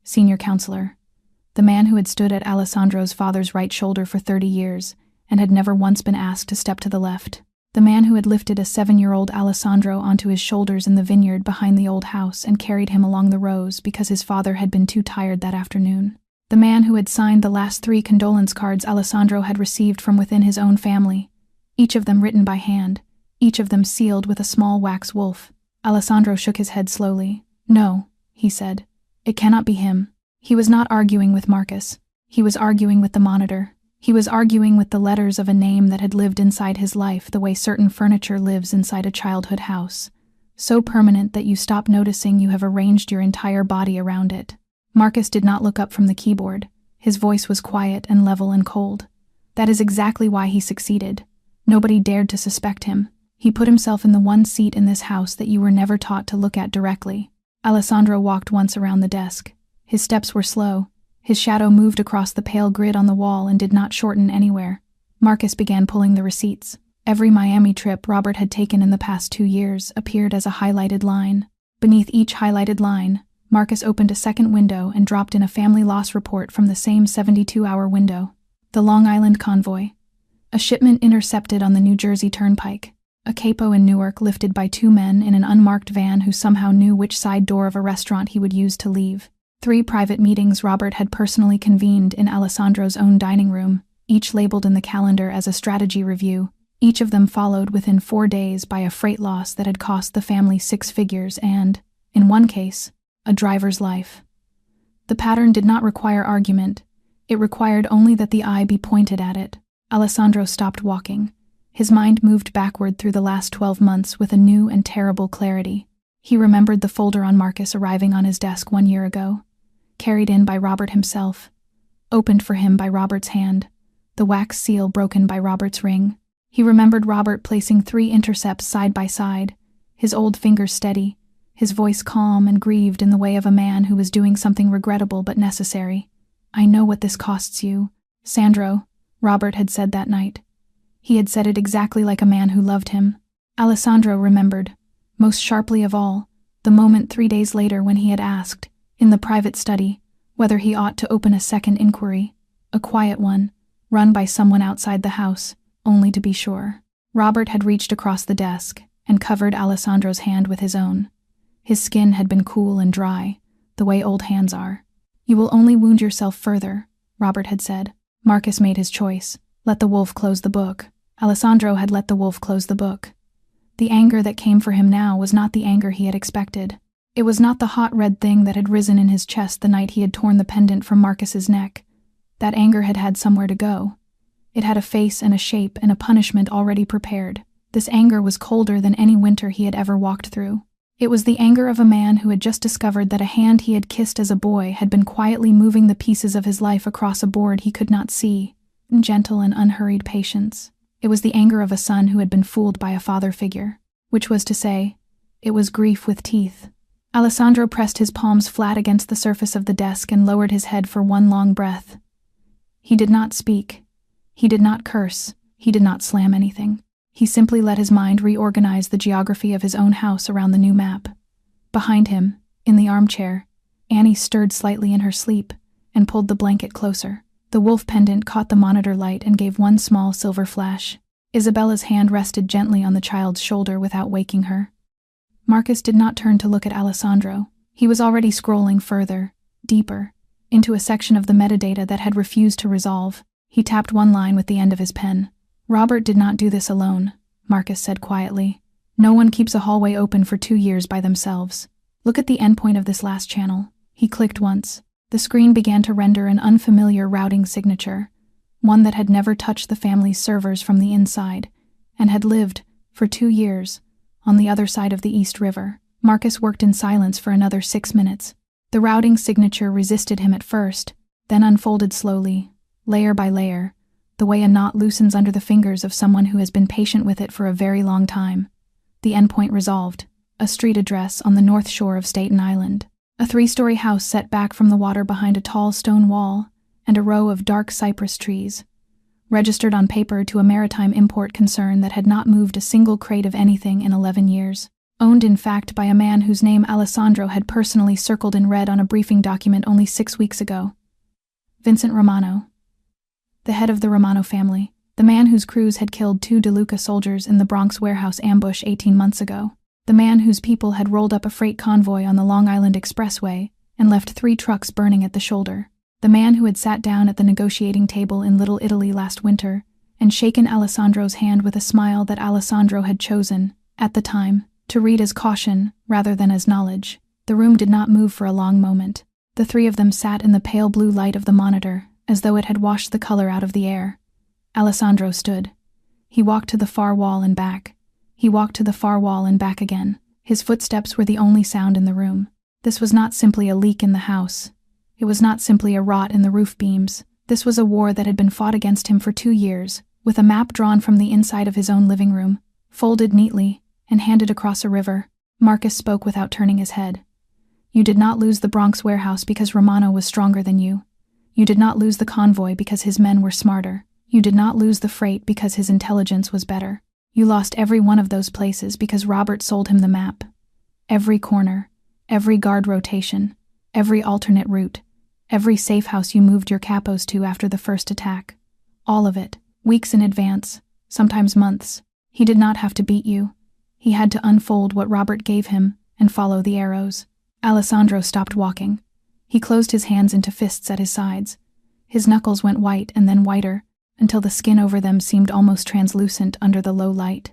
senior counselor, the man who had stood at Alessandro's father's right shoulder for 30 years and had never once been asked to step to the left. The man who had lifted a 7-year-old Alessandro onto his shoulders in the vineyard behind the old house and carried him along the rows because his father had been too tired that afternoon. The man who had signed the last 3 condolence cards Alessandro had received from within his own family, each of them written by hand, each of them sealed with a small wax wolf. Alessandro shook his head slowly. "No," he said. "It cannot be him." He was not arguing with Marcus. He was arguing with the monitor. He was arguing with the letters of a name that had lived inside his life the way certain furniture lives inside a childhood house, so permanent that you stop noticing you have arranged your entire body around it. Marcus did not look up from the keyboard. His voice was quiet and level and cold. That is exactly why he succeeded. Nobody dared to suspect him. He put himself in the one seat in this house that you were never taught to look at directly. Alessandro walked once around the desk. His steps were slow. His shadow moved across the pale grid on the wall and did not shorten anywhere. Marcus began pulling the receipts. Every Miami trip Robert had taken in the past 2 years appeared as a highlighted line. Beneath each highlighted line, Marcus opened a second window and dropped in a family loss report from the same 72-hour window. The Long Island convoy. A shipment intercepted on the New Jersey Turnpike. A capo in Newark lifted by 2 men in an unmarked van who somehow knew which side door of a restaurant he would use to leave. 3 private meetings Robert had personally convened in Alessandro's own dining room, each labeled in the calendar as a strategy review, each of them followed within 4 days by a freight loss that had cost the family 6 figures and, in one case, a driver's life. The pattern did not require argument. It required only that the eye be pointed at it. Alessandro stopped walking. His mind moved backward through the last 12 months with a new and terrible clarity. He remembered the folder on Marcus arriving on his desk 1 year ago. Carried in by Robert himself, opened for him by Robert's hand, the wax seal broken by Robert's ring. He remembered Robert placing 3 intercepts side by side, his old fingers steady, his voice calm and grieved in the way of a man who was doing something regrettable but necessary. "I know what this costs you, Sandro," Robert had said that night. He had said it exactly like a man who loved him. Alessandro remembered, most sharply of all, the moment 3 days later when he had asked, in the private study, whether he ought to open a second inquiry, a quiet one, run by someone outside the house, only to be sure. Robert had reached across the desk and covered Alessandro's hand with his own. His skin had been cool and dry, the way old hands are. "You will only wound yourself further," Robert had said. Marcus made his choice. Let the wolf close the book. Alessandro had let the wolf close the book. The anger that came for him now was not the anger he had expected. It was not the hot red thing that had risen in his chest the night he had torn the pendant from Marcus's neck. That anger had had somewhere to go. It had a face and a shape and a punishment already prepared. This anger was colder than any winter he had ever walked through. It was the anger of a man who had just discovered that a hand he had kissed as a boy had been quietly moving the pieces of his life across a board he could not see, in gentle and unhurried patience. It was the anger of a son who had been fooled by a father figure, which was to say, it was grief with teeth. Alessandro pressed his palms flat against the surface of the desk and lowered his head for one long breath. He did not speak. He did not curse. He did not slam anything. He simply let his mind reorganize the geography of his own house around the new map. Behind him, in the armchair, Annie stirred slightly in her sleep and pulled the blanket closer. The wolf pendant caught the monitor light and gave one small silver flash. Isabella's hand rested gently on the child's shoulder without waking her. Marcus did not turn to look at Alessandro. He was already scrolling further, deeper, into a section of the metadata that had refused to resolve. He tapped one line with the end of his pen. "Robert did not do this alone," Marcus said quietly. "No one keeps a hallway open for 2 years by themselves. Look at the endpoint of this last channel." He clicked once. The screen began to render an unfamiliar routing signature. one that had never touched the family's servers from the inside, and had lived, for 2 years, on the other side of the East River. Marcus worked in silence for another 6 minutes. The routing signature resisted him at first, then unfolded slowly, layer by layer, the way a knot loosens under the fingers of someone who has been patient with it for a very long time. The endpoint resolved, a street address on the north shore of Staten Island. A 3-story house set back from the water behind a tall stone wall and a row of dark cypress trees. Registered on paper to a maritime import concern that had not moved a single crate of anything in 11 years. Owned in fact by a man whose name Alessandro had personally circled in red on a briefing document only 6 weeks ago. Vincent Romano. The head of the Romano family, the man whose crews had killed 2 DeLuca soldiers in the Bronx warehouse ambush 18 months ago. The man whose people had rolled up a freight convoy on the Long Island Expressway and left 3 trucks burning at the shoulder. The man who had sat down at the negotiating table in Little Italy last winter and shaken Alessandro's hand with a smile that Alessandro had chosen, at the time, to read as caution rather than as knowledge. The room did not move for a long moment. The 3 of them sat in the pale blue light of the monitor, as though it had washed the color out of the air. Alessandro stood. He walked to the far wall and back. He walked to the far wall and back again. His footsteps were the only sound in the room. This was not simply a leak in the house. It was not simply a rot in the roof beams. This was a war that had been fought against him for 2 years, with a map drawn from the inside of his own living room, folded neatly, and handed across a river. Marcus spoke without turning his head. You did not lose the Bronx warehouse because Romano was stronger than you. You did not lose the convoy because his men were smarter. You did not lose the freight because his intelligence was better. You lost every one of those places because Robert sold him the map. Every corner, every guard rotation, every alternate route, every safe house you moved your capos to after the first attack. All of it, weeks in advance, sometimes months. He did not have to beat you. He had to unfold what Robert gave him and follow the arrows. Alessandro stopped walking. He closed his hands into fists at his sides. His knuckles went white and then whiter, until the skin over them seemed almost translucent under the low light.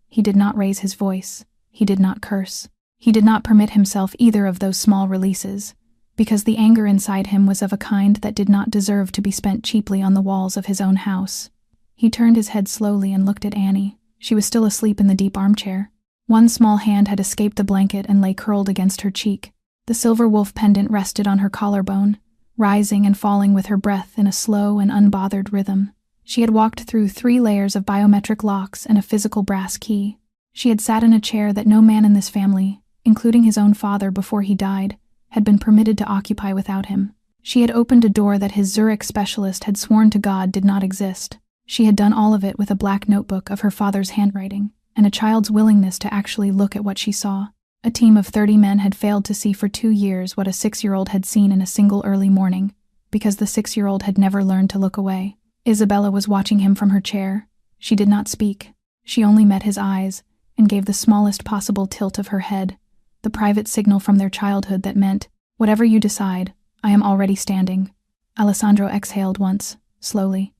He did not raise his voice. He did not curse. He did not permit himself either of those small releases, because the anger inside him was of a kind that did not deserve to be spent cheaply on the walls of his own house. He turned his head slowly and looked at Annie. She was still asleep in the deep armchair. One small hand had escaped the blanket and lay curled against her cheek. The silver wolf pendant rested on her collarbone, rising and falling with her breath in a slow and unbothered rhythm. She had walked through 3 layers of biometric locks and a physical brass key. She had sat in a chair that no man in this family, including his own father before he died, had been permitted to occupy without him. She had opened a door that his Zurich specialist had sworn to God did not exist. She had done all of it with a black notebook of her father's handwriting, and a child's willingness to actually look at what she saw. A team of 30 men had failed to see for 2 years what a 6-year-old had seen in a single early morning, because the 6-year-old had never learned to look away. Isabella was watching him from her chair. She did not speak. She only met his eyes, and gave the smallest possible tilt of her head, the private signal from their childhood that meant, whatever you decide, I am already standing. Alessandro exhaled once, slowly.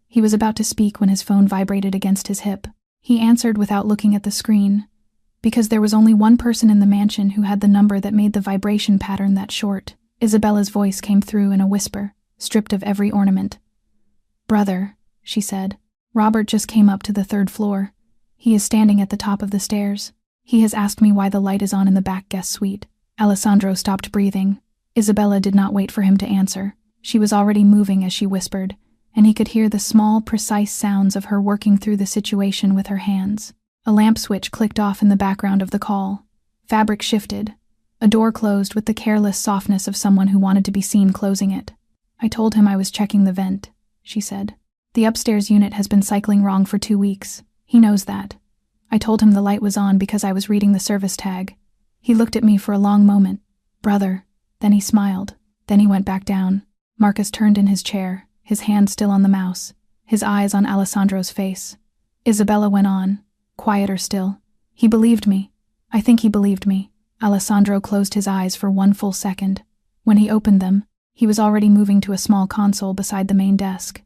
He was about to speak when his phone vibrated against his hip. He answered without looking at the screen, because there was only one person in the mansion who had the number that made the vibration pattern that short. Isabella's voice came through in a whisper, stripped of every ornament. "Brother," she said, "Robert just came up to the 3rd floor. He is standing at the top of the stairs. He has asked me why the light is on in the back guest suite." Alessandro stopped breathing. Isabella did not wait for him to answer. She was already moving as she whispered, and he could hear the small, precise sounds of her working through the situation with her hands. A lamp switch clicked off in the background of the call. Fabric shifted. A door closed with the careless softness of someone who wanted to be seen closing it. "I told him I was checking the vent," she said. "The upstairs unit has been cycling wrong for 2 weeks. He knows that. I told him the light was on because I was reading the service tag. He looked at me for a long moment. 'Brother.' Then he smiled. Then he went back down." Marcus turned in his chair, his hand still on the mouse, his eyes on Alessandro's face. Isabella went on, quieter still. "He believed me. I think he believed me." Alessandro closed his eyes for 1 full second. When he opened them, he was already moving to a small console beside the main desk.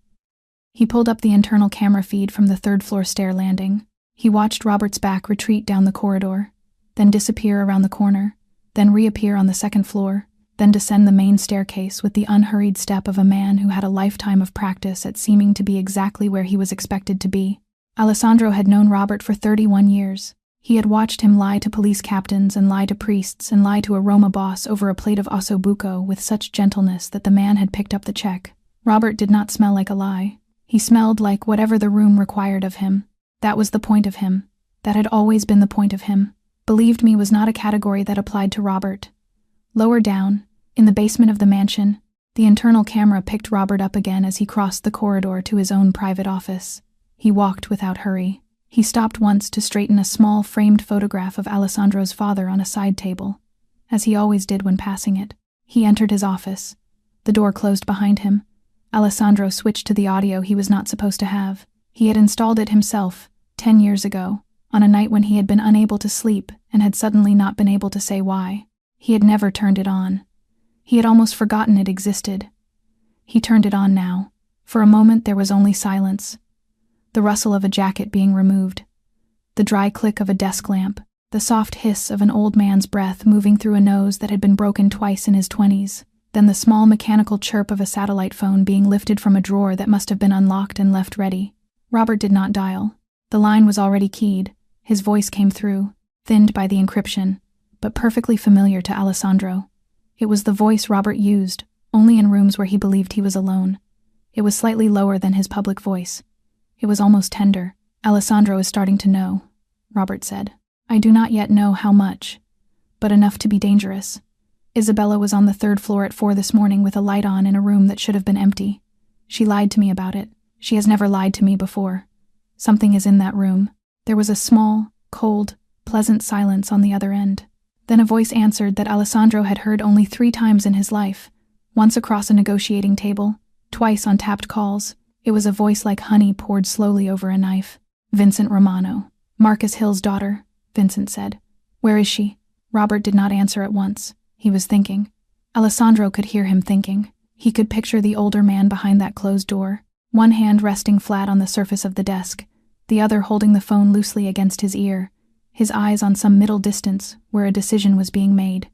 He pulled up the internal camera feed from the 3rd floor stair landing. He watched Robert's back retreat down the corridor, then disappear around the corner, then reappear on the 2nd floor, then descend the main staircase with the unhurried step of a man who had a lifetime of practice at seeming to be exactly where he was expected to be. Alessandro had known Robert for 31 years. He had watched him lie to police captains and lie to priests and lie to a Roma boss over a plate of ossobuco with such gentleness that the man had picked up the check. Robert did not smell like a lie. He smelled like whatever the room required of him. That was the point of him. That had always been the point of him. Believed me was not a category that applied to Robert. Lower down, in the basement of the mansion, the internal camera picked Robert up again as he crossed the corridor to his own private office. He walked without hurry. He stopped once to straighten a small framed photograph of Alessandro's father on a side table, as he always did when passing it. He entered his office. The door closed behind him. Alessandro switched to the audio he was not supposed to have. He had installed it himself, 10 years ago, on a night when he had been unable to sleep and had suddenly not been able to say why. He had never turned it on. He had almost forgotten it existed. He turned it on now. For a moment there was only silence. The rustle of a jacket being removed. The dry click of a desk lamp. The soft hiss of an old man's breath moving through a nose that had been broken twice in his 20s. Then the small mechanical chirp of a satellite phone being lifted from a drawer that must have been unlocked and left ready. Robert did not dial. The line was already keyed. His voice came through, thinned by the encryption, but perfectly familiar to Alessandro. It was the voice Robert used, only in rooms where he believed he was alone. It was slightly lower than his public voice. It was almost tender. "Alessandro is starting to know," Robert said. "I do not yet know how much, but enough to be dangerous. Isabella was on the 3rd floor at 4 this morning with a light on in a room that should have been empty. She lied to me about it. She has never lied to me before. Something is in that room." There was a small, cold, pleasant silence on the other end. Then a voice answered that Alessandro had heard only 3 times in his life, once across a negotiating table, twice on tapped calls. It was a voice like honey poured slowly over a knife. "Vincent Romano. Marcus Hill's daughter," Vincent said. "Where is she?" Robert did not answer at once. He was thinking. Alessandro could hear him thinking. He could picture the older man behind that closed door, one hand resting flat on the surface of the desk, the other holding the phone loosely against his ear, his eyes on some middle distance where a decision was being made.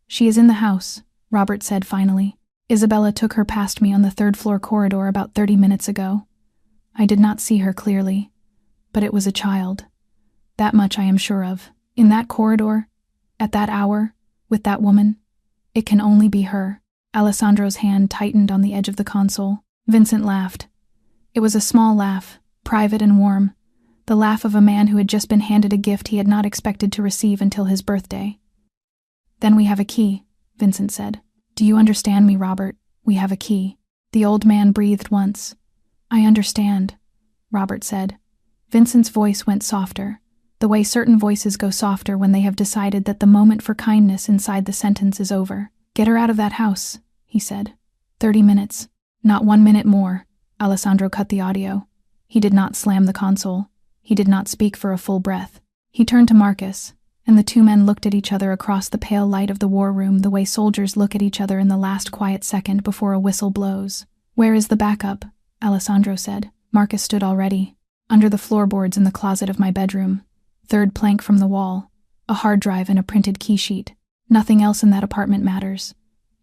"She is in the house," Robert said finally. "Isabella took her past me on the 3rd floor corridor about 30 minutes ago. I did not see her clearly, but it was a child. That much I am sure of. In that corridor, at that hour, with that woman, it can only be her." Alessandro's hand tightened on the edge of the console. Vincent laughed. It was a small laugh, private and warm, the laugh of a man who had just been handed a gift he had not expected to receive until his birthday. "Then we have a key," Vincent said. "Do you understand me, Robert? We have a key." The old man breathed once. "I understand," Robert said. Vincent's voice went softer, the way certain voices go softer when they have decided that the moment for kindness inside the sentence is over. "Get her out of that house," he said. 30 minutes. Not 1 minute more." Alessandro cut the audio. He did not slam the console. He did not speak for a full breath. He turned to Marcus, and the 2 men looked at each other across the pale light of the war room the way soldiers look at each other in the last quiet second before a whistle blows. "Where is the backup?" Alessandro said. Marcus stood already. "Under the floorboards in the closet of my bedroom. 3rd plank from the wall. A hard drive and a printed key sheet. Nothing else in that apartment matters.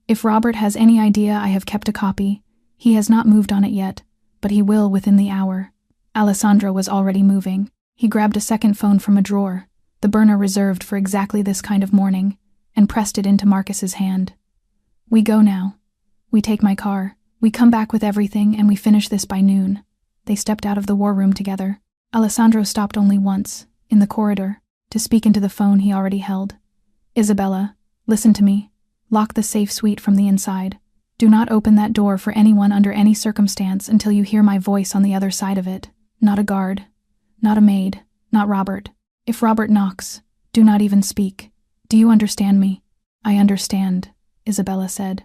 If Robert has any idea I have kept a copy, he has not moved on it yet, but he will within the hour." Alessandro was already moving. He grabbed a second phone from a drawer, the burner reserved for exactly this kind of morning, and pressed it into Marcus's hand. "We go now. We take my car. We come back with everything and we finish this by noon." They stepped out of the war room together. Alessandro stopped only once, in the corridor, to speak into the phone he already held. "Isabella, listen to me. Lock the safe suite from the inside. Do not open that door for anyone under any circumstance until you hear my voice on the other side of it. Not a guard. Not a maid. Not Robert. If Robert knocks, do not even speak. Do you understand me?" "I understand," Isabella said.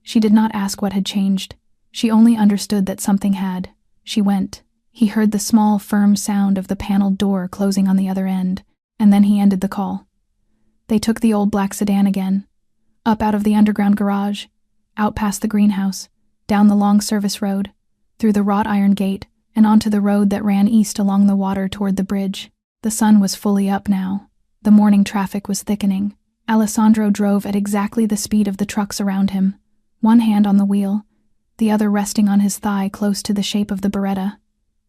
She did not ask what had changed. She only understood that something had. She went. He heard the small, firm sound of the paneled door closing on the other end, and then he ended the call. They took the old black sedan again, up out of the underground garage, out past the greenhouse, down the long service road, through the wrought iron gate, and onto the road that ran east along the water toward the bridge. The sun was fully up now. The morning traffic was thickening. Alessandro drove at exactly the speed of the trucks around him, one hand on the wheel, the other resting on his thigh close to the shape of the Beretta.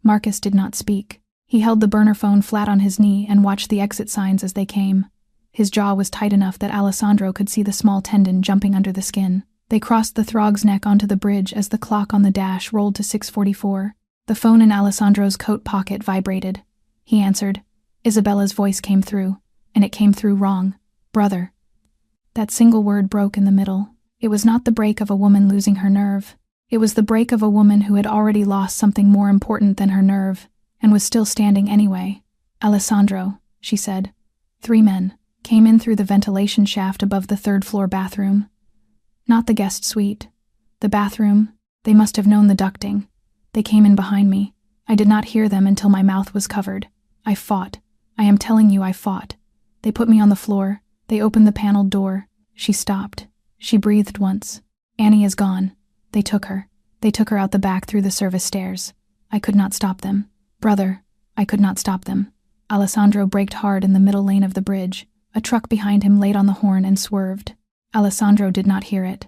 Marcus did not speak. He held the burner phone flat on his knee and watched the exit signs as they came. His jaw was tight enough that Alessandro could see the small tendon jumping under the skin. They crossed the Throg's Neck onto the bridge as the clock on the dash rolled to 6:44. The phone in Alessandro's coat pocket vibrated. He answered. Isabella's voice came through, and it came through wrong. Brother. That single word broke in the middle. It was not the break of a woman losing her nerve. It was the break of a woman who had already lost something more important than her nerve, and was still standing anyway. Alessandro, she said. 3 men came in through the ventilation shaft above the third-floor bathroom. Not the guest suite. The bathroom. They must have known the ducting. They came in behind me. I did not hear them until my mouth was covered. I fought. I am telling you I fought. They put me on the floor. They opened the paneled door. She stopped. She breathed once. Annie is gone. They took her. They took her out the back through the service stairs. I could not stop them. Brother, I could not stop them. Alessandro braked hard in the middle lane of the bridge. A truck behind him laid on the horn and swerved. Alessandro did not hear it.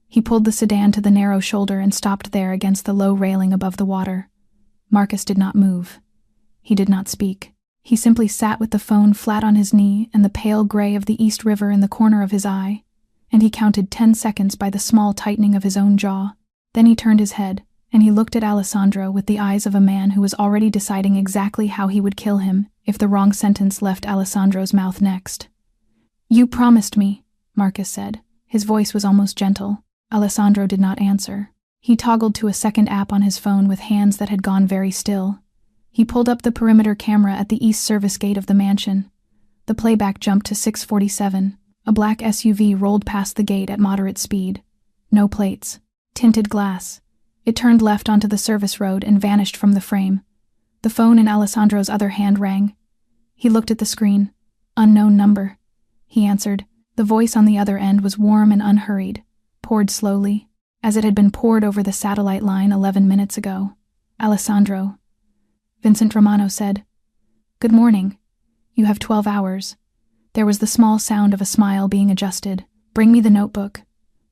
He pulled the sedan to the narrow shoulder and stopped there against the low railing above the water. Marcus did not move. He did not speak. He simply sat with the phone flat on his knee and the pale gray of the East River in the corner of his eye, and he counted 10 seconds by the small tightening of his own jaw. Then he turned his head, and he looked at Alessandro with the eyes of a man who was already deciding exactly how he would kill him if the wrong sentence left Alessandro's mouth next. You promised me, Marcus said. His voice was almost gentle. Alessandro did not answer. He toggled to a second app on his phone with hands that had gone very still. He pulled up the perimeter camera at the east service gate of the mansion. The playback jumped to 6:47. A black SUV rolled past the gate at moderate speed. No plates. Tinted glass. It turned left onto the service road and vanished from the frame. The phone in Alessandro's other hand rang. He looked at the screen. Unknown number. He answered. The voice on the other end was warm and unhurried, poured slowly, as it had been poured over the satellite line 11 minutes ago. Alessandro. Vincent Romano said. Good morning. You have 12 hours. There was the small sound of a smile being adjusted. Bring me the notebook.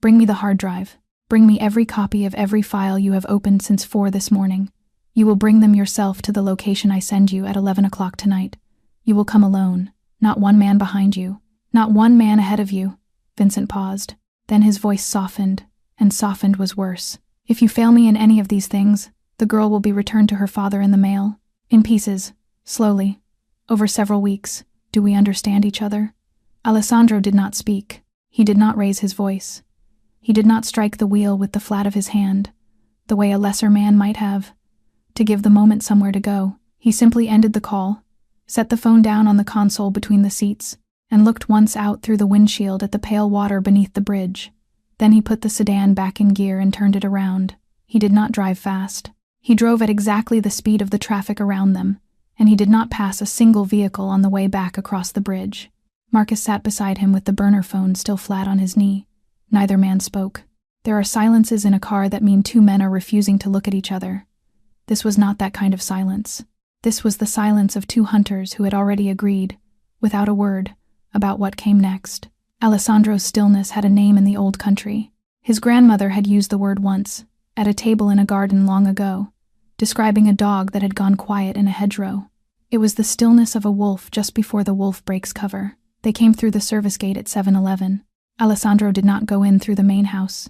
Bring me the hard drive. Bring me every copy of every file you have opened since 4 this morning. You will bring them yourself to the location I send you at 11 o'clock tonight. You will come alone. Not one man behind you. Not one man ahead of you. Vincent paused. Then his voice softened, and softened was worse. If you fail me in any of these things, the girl will be returned to her father in the mail. In pieces. Slowly. Over several weeks. Do we understand each other? Alessandro did not speak. He did not raise his voice. He did not strike the wheel with the flat of his hand, the way a lesser man might have, to give the moment somewhere to go. He simply ended the call, set the phone down on the console between the seats, and looked once out through the windshield at the pale water beneath the bridge. Then he put the sedan back in gear and turned it around. He did not drive fast. He drove at exactly the speed of the traffic around them, and he did not pass a single vehicle on the way back across the bridge. Marcus sat beside him with the burner phone still flat on his knee. Neither man spoke. There are silences in a car that mean 2 men are refusing to look at each other. This was not that kind of silence. This was the silence of 2 hunters who had already agreed, without a word, about what came next. Alessandro's stillness had a name in the old country. His grandmother had used the word once, at a table in a garden long ago, describing a dog that had gone quiet in a hedgerow. It was the stillness of a wolf just before the wolf breaks cover. They came through the service gate at 7-11. Alessandro did not go in through the main house.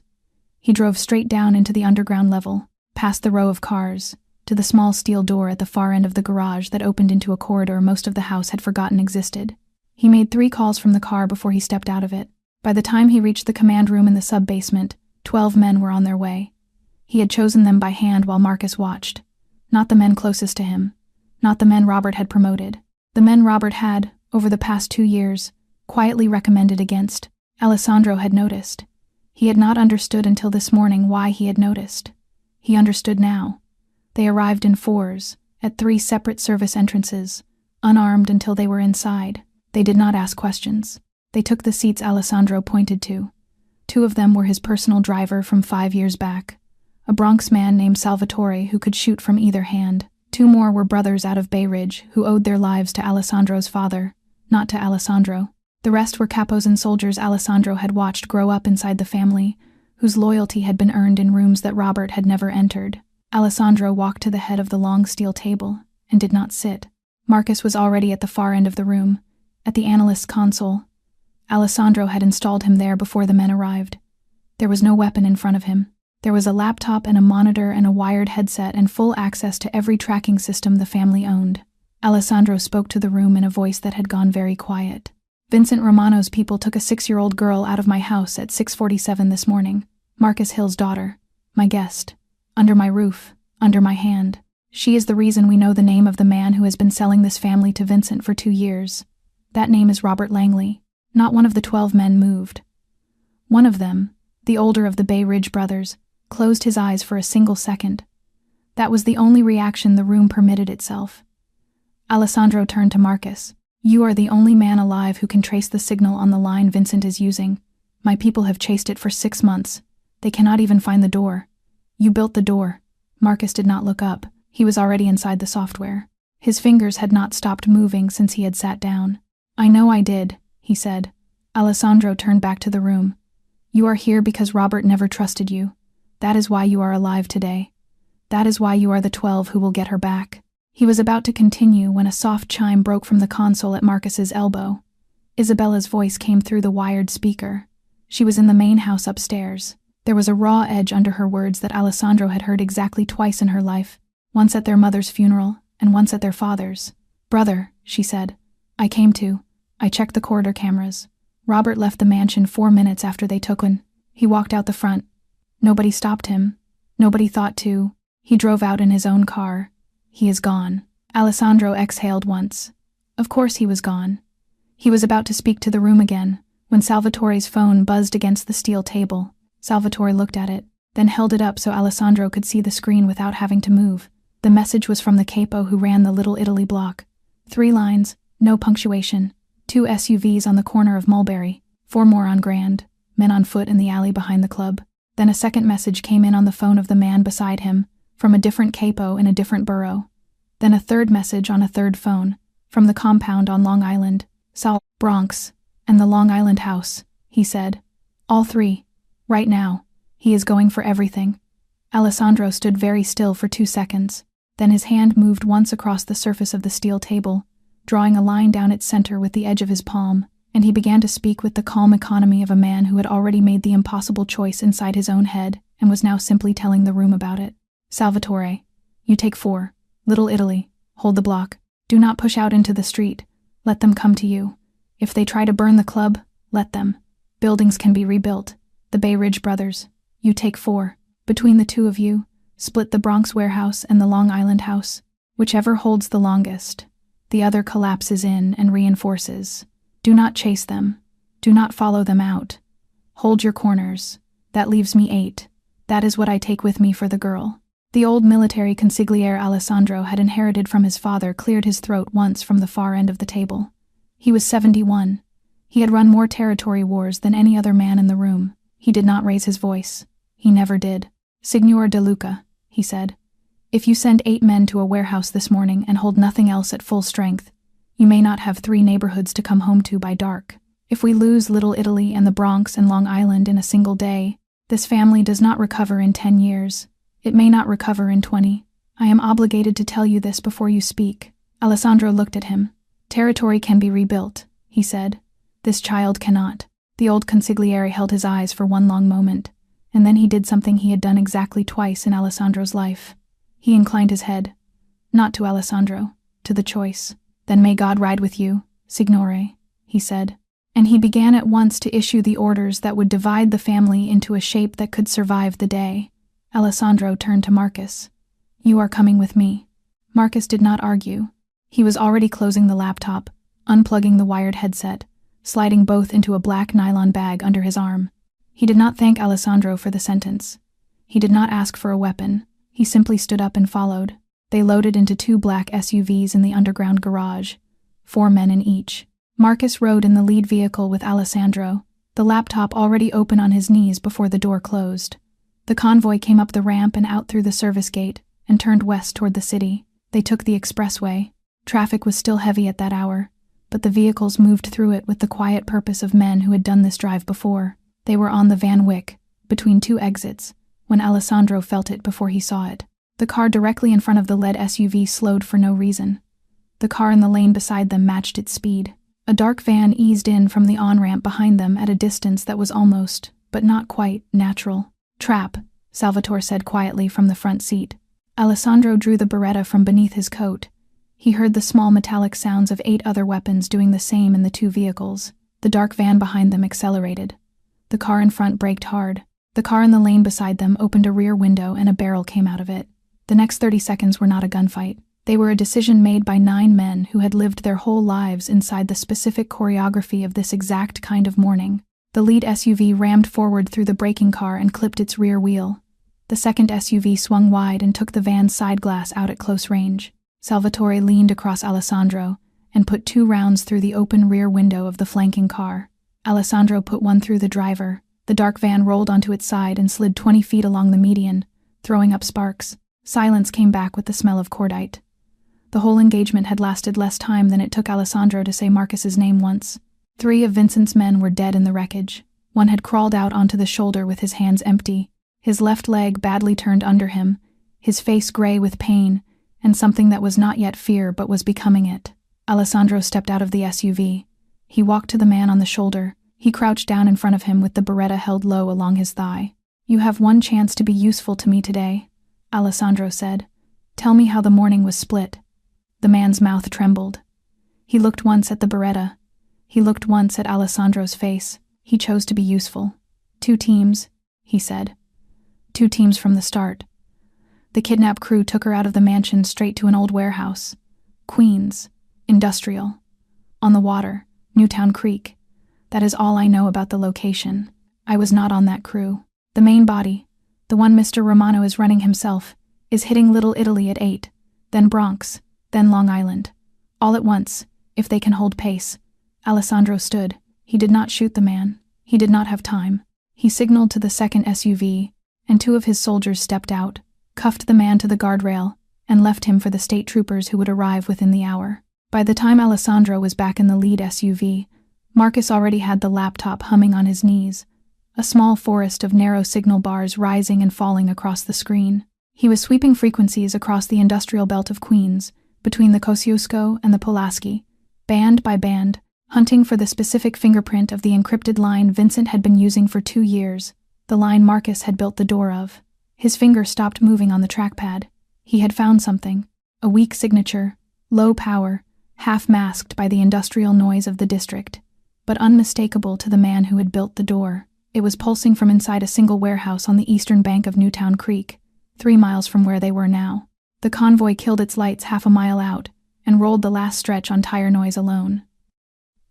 He drove straight down into the underground level, past the row of cars, to the small steel door at the far end of the garage that opened into a corridor most of the house had forgotten existed. He made 3 calls from the car before he stepped out of it. By the time he reached the command room in the sub-basement, 12 men were on their way. He had chosen them by hand while Marcus watched. Not the men closest to him. Not the men Robert had promoted. The men Robert had, over the past 2 years, quietly recommended against. Alessandro had noticed. He had not understood until this morning why he had noticed. He understood now. They arrived in 4s, at 3 separate service entrances, unarmed until they were inside. They did not ask questions. They took the seats Alessandro pointed to. 2 of them were his personal driver from 5 years back, a Bronx man named Salvatore who could shoot from either hand. 2 more were brothers out of Bay Ridge who owed their lives to Alessandro's father, not to Alessandro. The rest were capos and soldiers Alessandro had watched grow up inside the family, whose loyalty had been earned in rooms that Robert had never entered. Alessandro walked to the head of the long steel table and did not sit. Marcus was already at the far end of the room, at the analyst's console. Alessandro had installed him there before the men arrived. There was no weapon in front of him. There was a laptop and a monitor and a wired headset and full access to every tracking system the family owned. Alessandro spoke to the room in a voice that had gone very quiet. Vincent Romano's people took a 6-year-old girl out of my house at 6:47 this morning. Marcus Hill's daughter. My guest. Under my roof. Under my hand. She is the reason we know the name of the man who has been selling this family to Vincent for 2 years. That name is Robert Langley. Not one of the 12 men moved. One of them, the older of the Bay Ridge brothers, closed his eyes for a single second. That was the only reaction the room permitted itself. Alessandro turned to Marcus. You are the only man alive who can trace the signal on the line Vincent is using. My people have chased it for 6 months. They cannot even find the door. You built the door. Marcus did not look up. He was already inside the software. His fingers had not stopped moving since he had sat down. I know I did, he said. Alessandro turned back to the room. You are here because Robert never trusted you. That is why you are alive today. That is why you are the 12 who will get her back. He was about to continue when a soft chime broke from the console at Marcus's elbow. Isabella's voice came through the wired speaker. She was in the main house upstairs. There was a raw edge under her words that Alessandro had heard exactly twice in her life, once at their mother's funeral and once at their father's. Brother, she said. I checked the corridor cameras. Robert left the mansion 4 minutes after they took one. He walked out the front. Nobody stopped him. Nobody thought to. He drove out in his own car. He is gone. Alessandro exhaled once. Of course he was gone. He was about to speak to the room again, when Salvatore's phone buzzed against the steel table. Salvatore looked at it, then held it up so Alessandro could see the screen without having to move. The message was from the capo who ran the Little Italy block. 3 lines, no punctuation. 2 SUVs on the corner of Mulberry, 4 more on Grand, men on foot in the alley behind the club. Then a second message came in on the phone of the man beside him, from a different capo in a different borough. Then a third message on a third phone, from the compound on Long Island, South Bronx, and the Long Island house, he said. All 3. Right now. He is going for everything. Alessandro stood very still for 2 seconds. Then his hand moved once across the surface of the steel table, drawing a line down its center with the edge of his palm, and he began to speak with the calm economy of a man who had already made the impossible choice inside his own head and was now simply telling the room about it. Salvatore, you take 4. Little Italy. Hold the block. Do not push out into the street. Let them come to you. If they try to burn the club, let them. Buildings can be rebuilt. The Bay Ridge brothers. You take 4. Between the 2 of you, split the Bronx warehouse and the Long Island house. Whichever holds the longest. The other collapses in and reinforces. Do not chase them. Do not follow them out. Hold your corners. That leaves me 8. That is what I take with me for the girl. The old military consigliere Alessandro had inherited from his father cleared his throat once from the far end of the table. He was 71. He had run more territory wars than any other man in the room. He did not raise his voice. He never did. Signor De Luca, he said, if you send 8 men to a warehouse this morning and hold nothing else at full strength, you may not have 3 neighborhoods to come home to by dark. If we lose Little Italy and the Bronx and Long Island in a single day, this family does not recover in 10 years. It may not recover in 20. I am obligated to tell you this before you speak. Alessandro looked at him. Territory can be rebuilt, he said. This child cannot. The old consigliere held his eyes for one long moment, and then he did something he had done exactly twice in Alessandro's life. He inclined his head. Not to Alessandro, to the choice. Then may God ride with you, signore, he said. And he began at once to issue the orders that would divide the family into a shape that could survive the day. Alessandro turned to Marcus. You are coming with me. Marcus did not argue. He was already closing the laptop, unplugging the wired headset, sliding both into a black nylon bag under his arm. He did not thank Alessandro for the sentence. He did not ask for a weapon. He simply stood up and followed. They loaded into 2 black SUVs in the underground garage, 4 men in each. Marcus rode in the lead vehicle with Alessandro, the laptop already open on his knees before the door closed. The convoy came up the ramp and out through the service gate and turned west toward the city. They took the expressway. Traffic was still heavy at that hour, but the vehicles moved through it with the quiet purpose of men who had done this drive before. They were on the Van Wyck, between two exits, when Alessandro felt it before he saw it. The car directly in front of the lead SUV slowed for no reason. The car in the lane beside them matched its speed. A dark van eased in from the on-ramp behind them at a distance that was almost, but not quite, natural. "Trap," Salvatore said quietly from the front seat. Alessandro drew the Beretta from beneath his coat. He heard the small metallic sounds of 8 other weapons doing the same in the 2 vehicles. The dark van behind them accelerated. The car in front braked hard. The car in the lane beside them opened a rear window and a barrel came out of it. The next 30 seconds were not a gunfight. They were a decision made by 9 men who had lived their whole lives inside the specific choreography of this exact kind of morning. The lead SUV rammed forward through the braking car and clipped its rear wheel. The second SUV swung wide and took the van's side glass out at close range. Salvatore leaned across Alessandro and put 2 rounds through the open rear window of the flanking car. Alessandro put one through the driver. The dark van rolled onto its side and slid 20 feet along the median, throwing up sparks. Silence came back with the smell of cordite. The whole engagement had lasted less time than it took Alessandro to say Marcus's name once. 3 of Vincent's men were dead in the wreckage. One had crawled out onto the shoulder with his hands empty, his left leg badly turned under him, his face gray with pain, and something that was not yet fear but was becoming it. Alessandro stepped out of the SUV. He walked to the man on the shoulder. He crouched down in front of him with the Beretta held low along his thigh. "You have one chance to be useful to me today," Alessandro said. "Tell me how the morning was split." The man's mouth trembled. He looked once at the Beretta. He looked once at Alessandro's face. He chose to be useful. 2 teams, he said. 2 teams from the start. The kidnap crew took her out of the mansion straight to an old warehouse. Queens. Industrial. On the water. Newtown Creek. That is all I know about the location. I was not on that crew. The main body, the one Mr. Romano is running himself, is hitting Little Italy at 8, then Bronx, then Long Island. All at once, if they can hold pace. Alessandro stood. He did not shoot the man. He did not have time. He signaled to the second SUV, and 2 of his soldiers stepped out, cuffed the man to the guardrail, and left him for the state troopers who would arrive within the hour. By the time Alessandro was back in the lead SUV, Marcus already had the laptop humming on his knees, a small forest of narrow signal bars rising and falling across the screen. He was sweeping frequencies across the industrial belt of Queens, between the Kosciuszko and the Pulaski, band by band, hunting for the specific fingerprint of the encrypted line Vincent had been using for 2 years, the line Marcus had built the door of. His finger stopped moving on the trackpad. He had found something, a weak signature, low power, half-masked by the industrial noise of the district, but unmistakable to the man who had built the door. It was pulsing from inside a single warehouse on the eastern bank of Newtown Creek, 3 miles from where they were now. The convoy killed its lights half a mile out and rolled the last stretch on tire noise alone.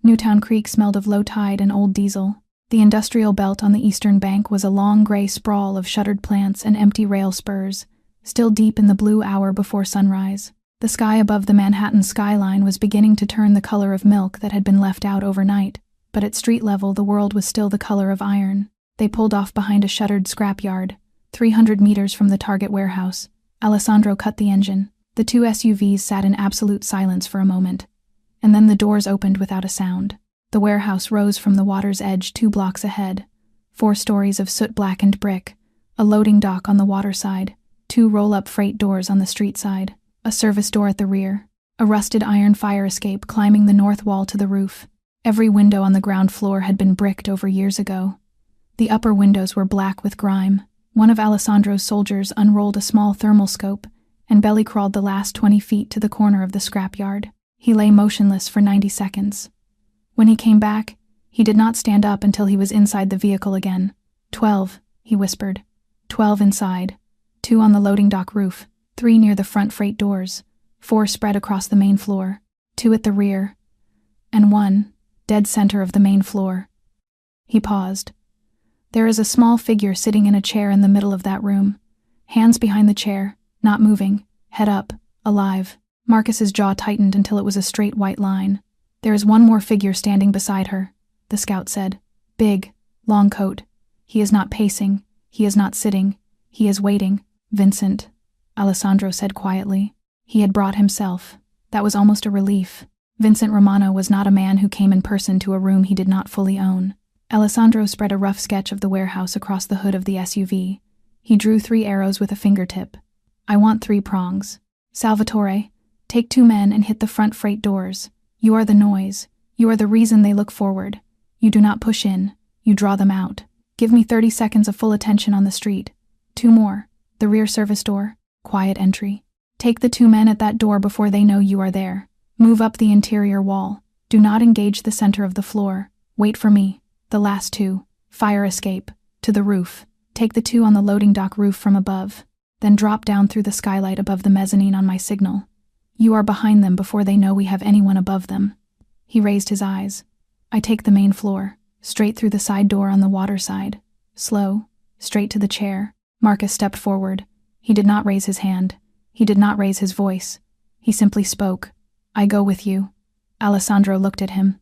Newtown Creek smelled of low tide and old diesel. The industrial belt on the eastern bank was a long gray sprawl of shuttered plants and empty rail spurs, still deep in the blue hour before sunrise. The sky above the Manhattan skyline was beginning to turn the color of milk that had been left out overnight, but at street level the world was still the color of iron. They pulled off behind a shuttered scrapyard, 300 meters from the target warehouse. Alessandro cut the engine. The 2 SUVs sat in absolute silence for a moment, and then the doors opened without a sound. The warehouse rose from the water's edge 2 blocks ahead, 4 stories of soot-blackened brick, a loading dock on the water side, 2 roll-up freight doors on the street side, a service door at the rear, a rusted iron fire escape climbing the north wall to the roof. Every window on the ground floor had been bricked over years ago. The upper windows were black with grime. One of Alessandro's soldiers unrolled a small thermal scope and belly-crawled the last 20 feet to the corner of the scrapyard. He lay motionless for 90 seconds. When he came back, he did not stand up until he was inside the vehicle again. 12, he whispered. 12 inside. 2 on the loading dock roof, 3 near the front freight doors, 4 spread across the main floor, 2 at the rear, and 1, dead center of the main floor. He paused. There is a small figure sitting in a chair in the middle of that room, hands behind the chair, not moving, head up, alive. Marcus's jaw tightened until it was a straight white line. There is one more figure standing beside her, the scout said. Big, long coat. He is not pacing, he is not sitting, he is waiting. Vincent, Alessandro said quietly. He had brought himself. That was almost a relief. Vincent Romano was not a man who came in person to a room he did not fully own. Alessandro spread a rough sketch of the warehouse across the hood of the SUV. He drew 3 arrows with a fingertip. I want 3 prongs. Salvatore, take 2 men and hit the front freight doors. You are the noise. You are the reason they look forward. You do not push in. You draw them out. Give me 30 seconds of full attention on the street. 2 more. The rear service door. Quiet entry. Take the 2 men at that door before they know you are there. Move up the interior wall. Do not engage the center of the floor. Wait for me. The last 2. Fire escape. To the roof. Take the 2 on the loading dock roof from above. Then drop down through the skylight above the mezzanine on my signal. You are behind them before they know we have anyone above them. He raised his eyes. I take the main floor. Straight through the side door on the water side. Slow. Straight to the chair. Marcus stepped forward. He did not raise his hand. He did not raise his voice. He simply spoke. I go with you. Alessandro looked at him.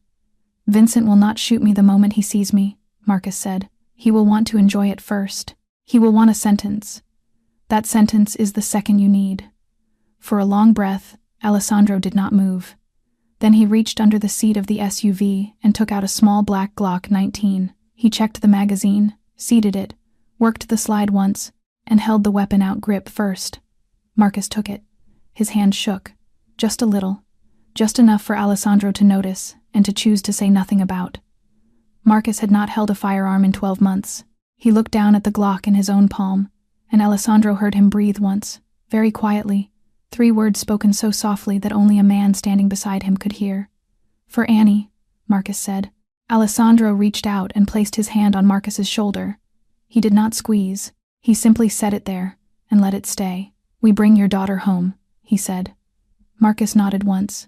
Vincent will not shoot me the moment he sees me, Marcus said. He will want to enjoy it first. He will want a sentence. That sentence is the second you need. For a long breath, Alessandro did not move. Then he reached under the seat of the SUV and took out a small black Glock 19. He checked the magazine, seated it, worked the slide once, and held the weapon out grip first. Marcus took it. His hand shook. Just a little. Just enough for Alessandro to notice and to choose to say nothing about. Marcus had not held a firearm in 12 months. He looked down at the Glock in his own palm, and Alessandro heard him breathe once, very quietly, 3 words spoken so softly that only a man standing beside him could hear. For Annie, Marcus said. Alessandro reached out and placed his hand on Marcus's shoulder. He did not squeeze. He simply set it there and let it stay. We bring your daughter home, he said. Marcus nodded once.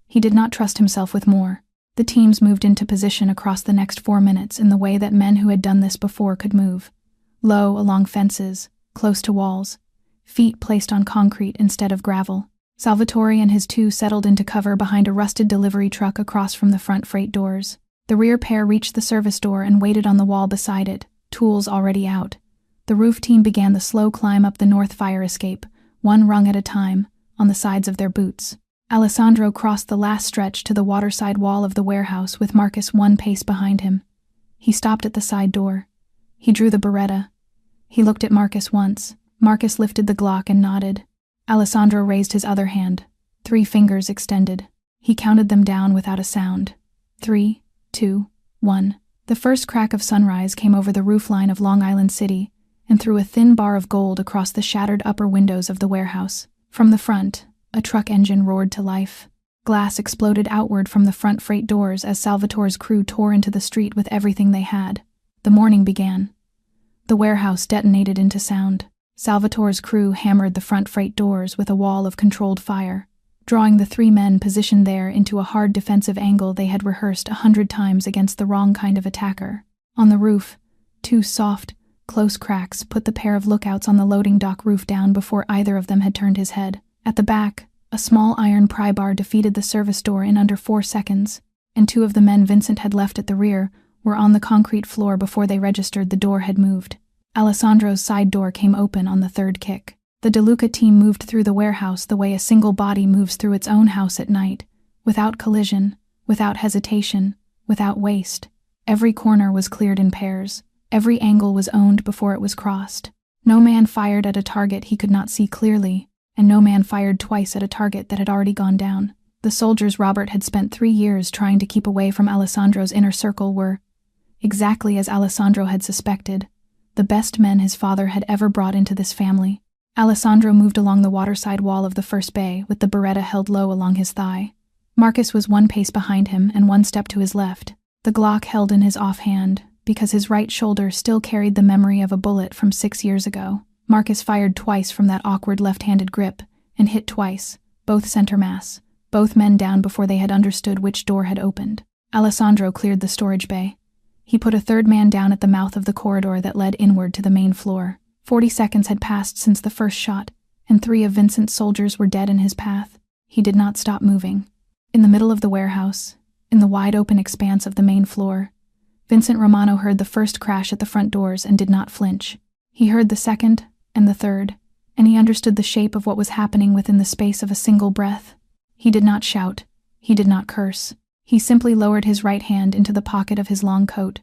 He did not trust himself with more. The teams moved into position across the next 4 minutes in the way that men who had done this before could move. Low along fences, close to walls, feet placed on concrete instead of gravel. Salvatore and his 2 settled into cover behind a rusted delivery truck across from the front freight doors. The rear pair reached the service door and waited on the wall beside it, tools already out. The roof team began the slow climb up the north fire escape, 1 rung at a time, on the sides of their boots. Alessandro crossed the last stretch to the waterside wall of the warehouse with Marcus 1 pace behind him. He stopped at the side door. He drew the Beretta. He looked at Marcus once. Marcus lifted the Glock and nodded. Alessandro raised his other hand, 3 fingers extended. He counted them down without a sound. 3, 2, 1. The first crack of sunrise came over the roofline of Long Island City and threw a thin bar of gold across the shattered upper windows of the warehouse. From the front, a truck engine roared to life. Glass exploded outward from the front freight doors as Salvatore's crew tore into the street with everything they had. The morning began. The warehouse detonated into sound. Salvatore's crew hammered the front freight doors with a wall of controlled fire, drawing the 3 men positioned there into a hard defensive angle they had rehearsed 100 times against the wrong kind of attacker. On the roof, 2 soft, close cracks put the pair of lookouts on the loading dock roof down before either of them had turned his head. At the back, a small iron pry bar defeated the service door in under 4 seconds, and 2 of the men Vincent had left at the rear were on the concrete floor before they registered the door had moved. Alessandro's side door came open on the 3rd kick. The DeLuca team moved through the warehouse the way a single body moves through its own house at night, without collision, without hesitation, without waste. Every corner was cleared in pairs. Every angle was owned before it was crossed. No man fired at a target he could not see clearly, and no man fired twice at a target that had already gone down. The soldiers Robert had spent 3 years trying to keep away from Alessandro's inner circle were, exactly as Alessandro had suspected, the best men his father had ever brought into this family. Alessandro moved along the waterside wall of the first bay with the Beretta held low along his thigh. Marcus was 1 pace behind him and 1 step to his left, the Glock held in his offhand, because his right shoulder still carried the memory of a bullet from 6 years ago. Marcus fired twice from that awkward left-handed grip, and hit twice, both center mass, both men down before they had understood which door had opened. Alessandro cleared the storage bay. He put a 3rd man down at the mouth of the corridor that led inward to the main floor. 40 seconds had passed since the first shot, and 3 of Vincent's soldiers were dead in his path. He did not stop moving. In the middle of the warehouse, in the wide-open expanse of the main floor, Vincent Romano heard the first crash at the front doors and did not flinch. He heard the second and the third, and he understood the shape of what was happening within the space of a single breath. He did not shout. He did not curse. He simply lowered his right hand into the pocket of his long coat,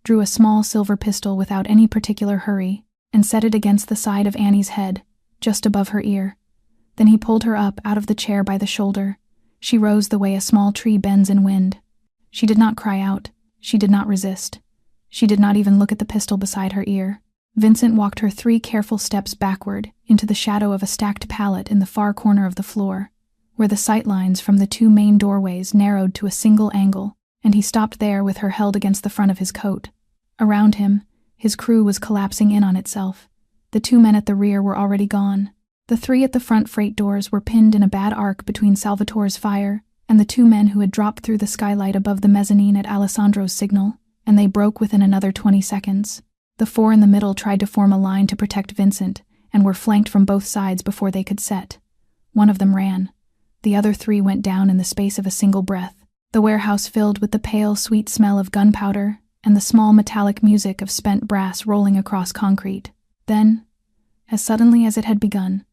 drew a small silver pistol without any particular hurry, and set it against the side of Annie's head, just above her ear. Then he pulled her up out of the chair by the shoulder. She rose the way a small tree bends in wind. She did not cry out. She did not resist. She did not even look at the pistol beside her ear. Vincent walked her 3 careful steps backward into the shadow of a stacked pallet in the far corner of the floor, where the sight lines from the 2 main doorways narrowed to a single angle, and he stopped there with her held against the front of his coat. Around him, his crew was collapsing in on itself. The 2 men at the rear were already gone. The 3 at the front freight doors were pinned in a bad arc between Salvatore's fire and the 2 men who had dropped through the skylight above the mezzanine at Alessandro's signal, and they broke within another 20 seconds. The 4 in the middle tried to form a line to protect Vincent, and were flanked from both sides before they could set. One of them ran. The other 3 went down in the space of a single breath. The warehouse filled with the pale, sweet smell of gunpowder and the small metallic music of spent brass rolling across concrete. Then, as suddenly as it had begun,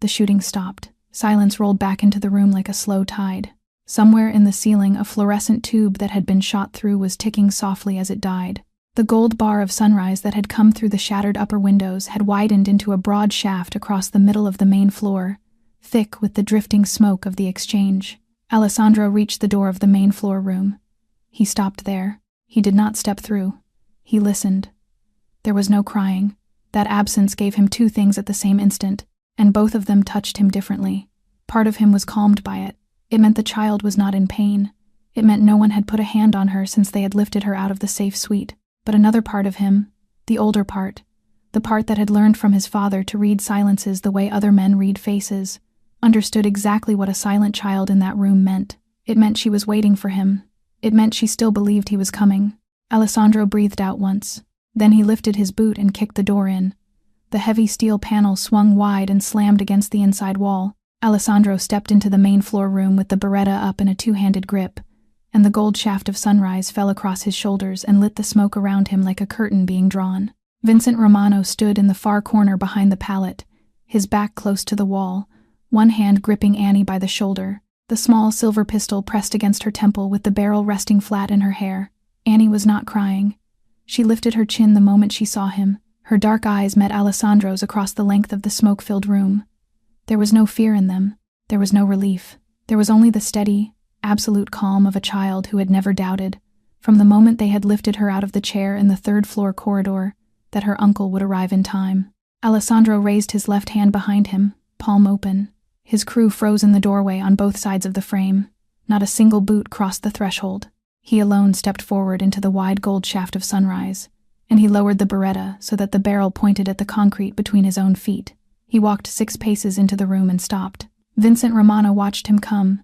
the shooting stopped. Silence rolled back into the room like a slow tide. Somewhere in the ceiling, a fluorescent tube that had been shot through was ticking softly as it died. The gold bar of sunrise that had come through the shattered upper windows had widened into a broad shaft across the middle of the main floor, thick with the drifting smoke of the exchange. Alessandro reached the door of the main floor room. He stopped there. He did not step through. He listened. There was no crying. That absence gave him 2 things at the same instant, and both of them touched him differently. Part of him was calmed by it. It meant the child was not in pain. It meant no one had put a hand on her since they had lifted her out of the safe suite. But another part of him, the older part, the part that had learned from his father to read silences the way other men read faces, understood exactly what a silent child in that room meant. It meant she was waiting for him. It meant she still believed he was coming. Alessandro breathed out once. Then he lifted his boot and kicked the door in. The heavy steel panel swung wide and slammed against the inside wall. Alessandro stepped into the main floor room with the Beretta up in a 2-handed grip, and the gold shaft of sunrise fell across his shoulders and lit the smoke around him like a curtain being drawn. Vincent Romano stood in the far corner behind the pallet, his back close to the wall, one hand gripping Annie by the shoulder, the small silver pistol pressed against her temple with the barrel resting flat in her hair. Annie was not crying. She lifted her chin the moment she saw him. Her dark eyes met Alessandro's across the length of the smoke-filled room. There was no fear in them. There was no relief. There was only the steady, absolute calm of a child who had never doubted, from the moment they had lifted her out of the chair in the 3rd-floor corridor, that her uncle would arrive in time. Alessandro raised his left hand behind him, palm open. His crew froze in the doorway on both sides of the frame. Not a single boot crossed the threshold. He alone stepped forward into the wide gold shaft of sunrise, and he lowered the Beretta so that the barrel pointed at the concrete between his own feet. He walked 6 paces into the room and stopped. Vincent Romano watched him come.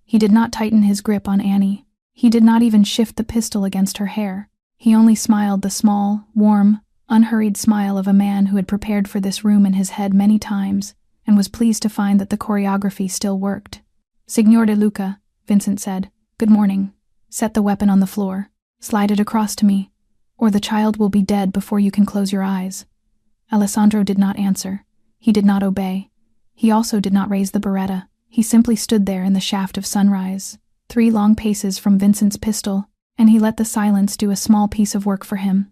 He did not tighten his grip on Annie. He did not even shift the pistol against her hair. He only smiled the small, warm, unhurried smile of a man who had prepared for this room in his head many times and was pleased to find that the choreography still worked. "Signor De Luca," Vincent said, "good morning. Set the weapon on the floor. Slide it across to me, or the child will be dead before you can close your eyes." Alessandro did not answer. He did not obey. He also did not raise the Beretta. He simply stood there in the shaft of sunrise, 3 long paces from Vincent's pistol, and he let the silence do a small piece of work for him.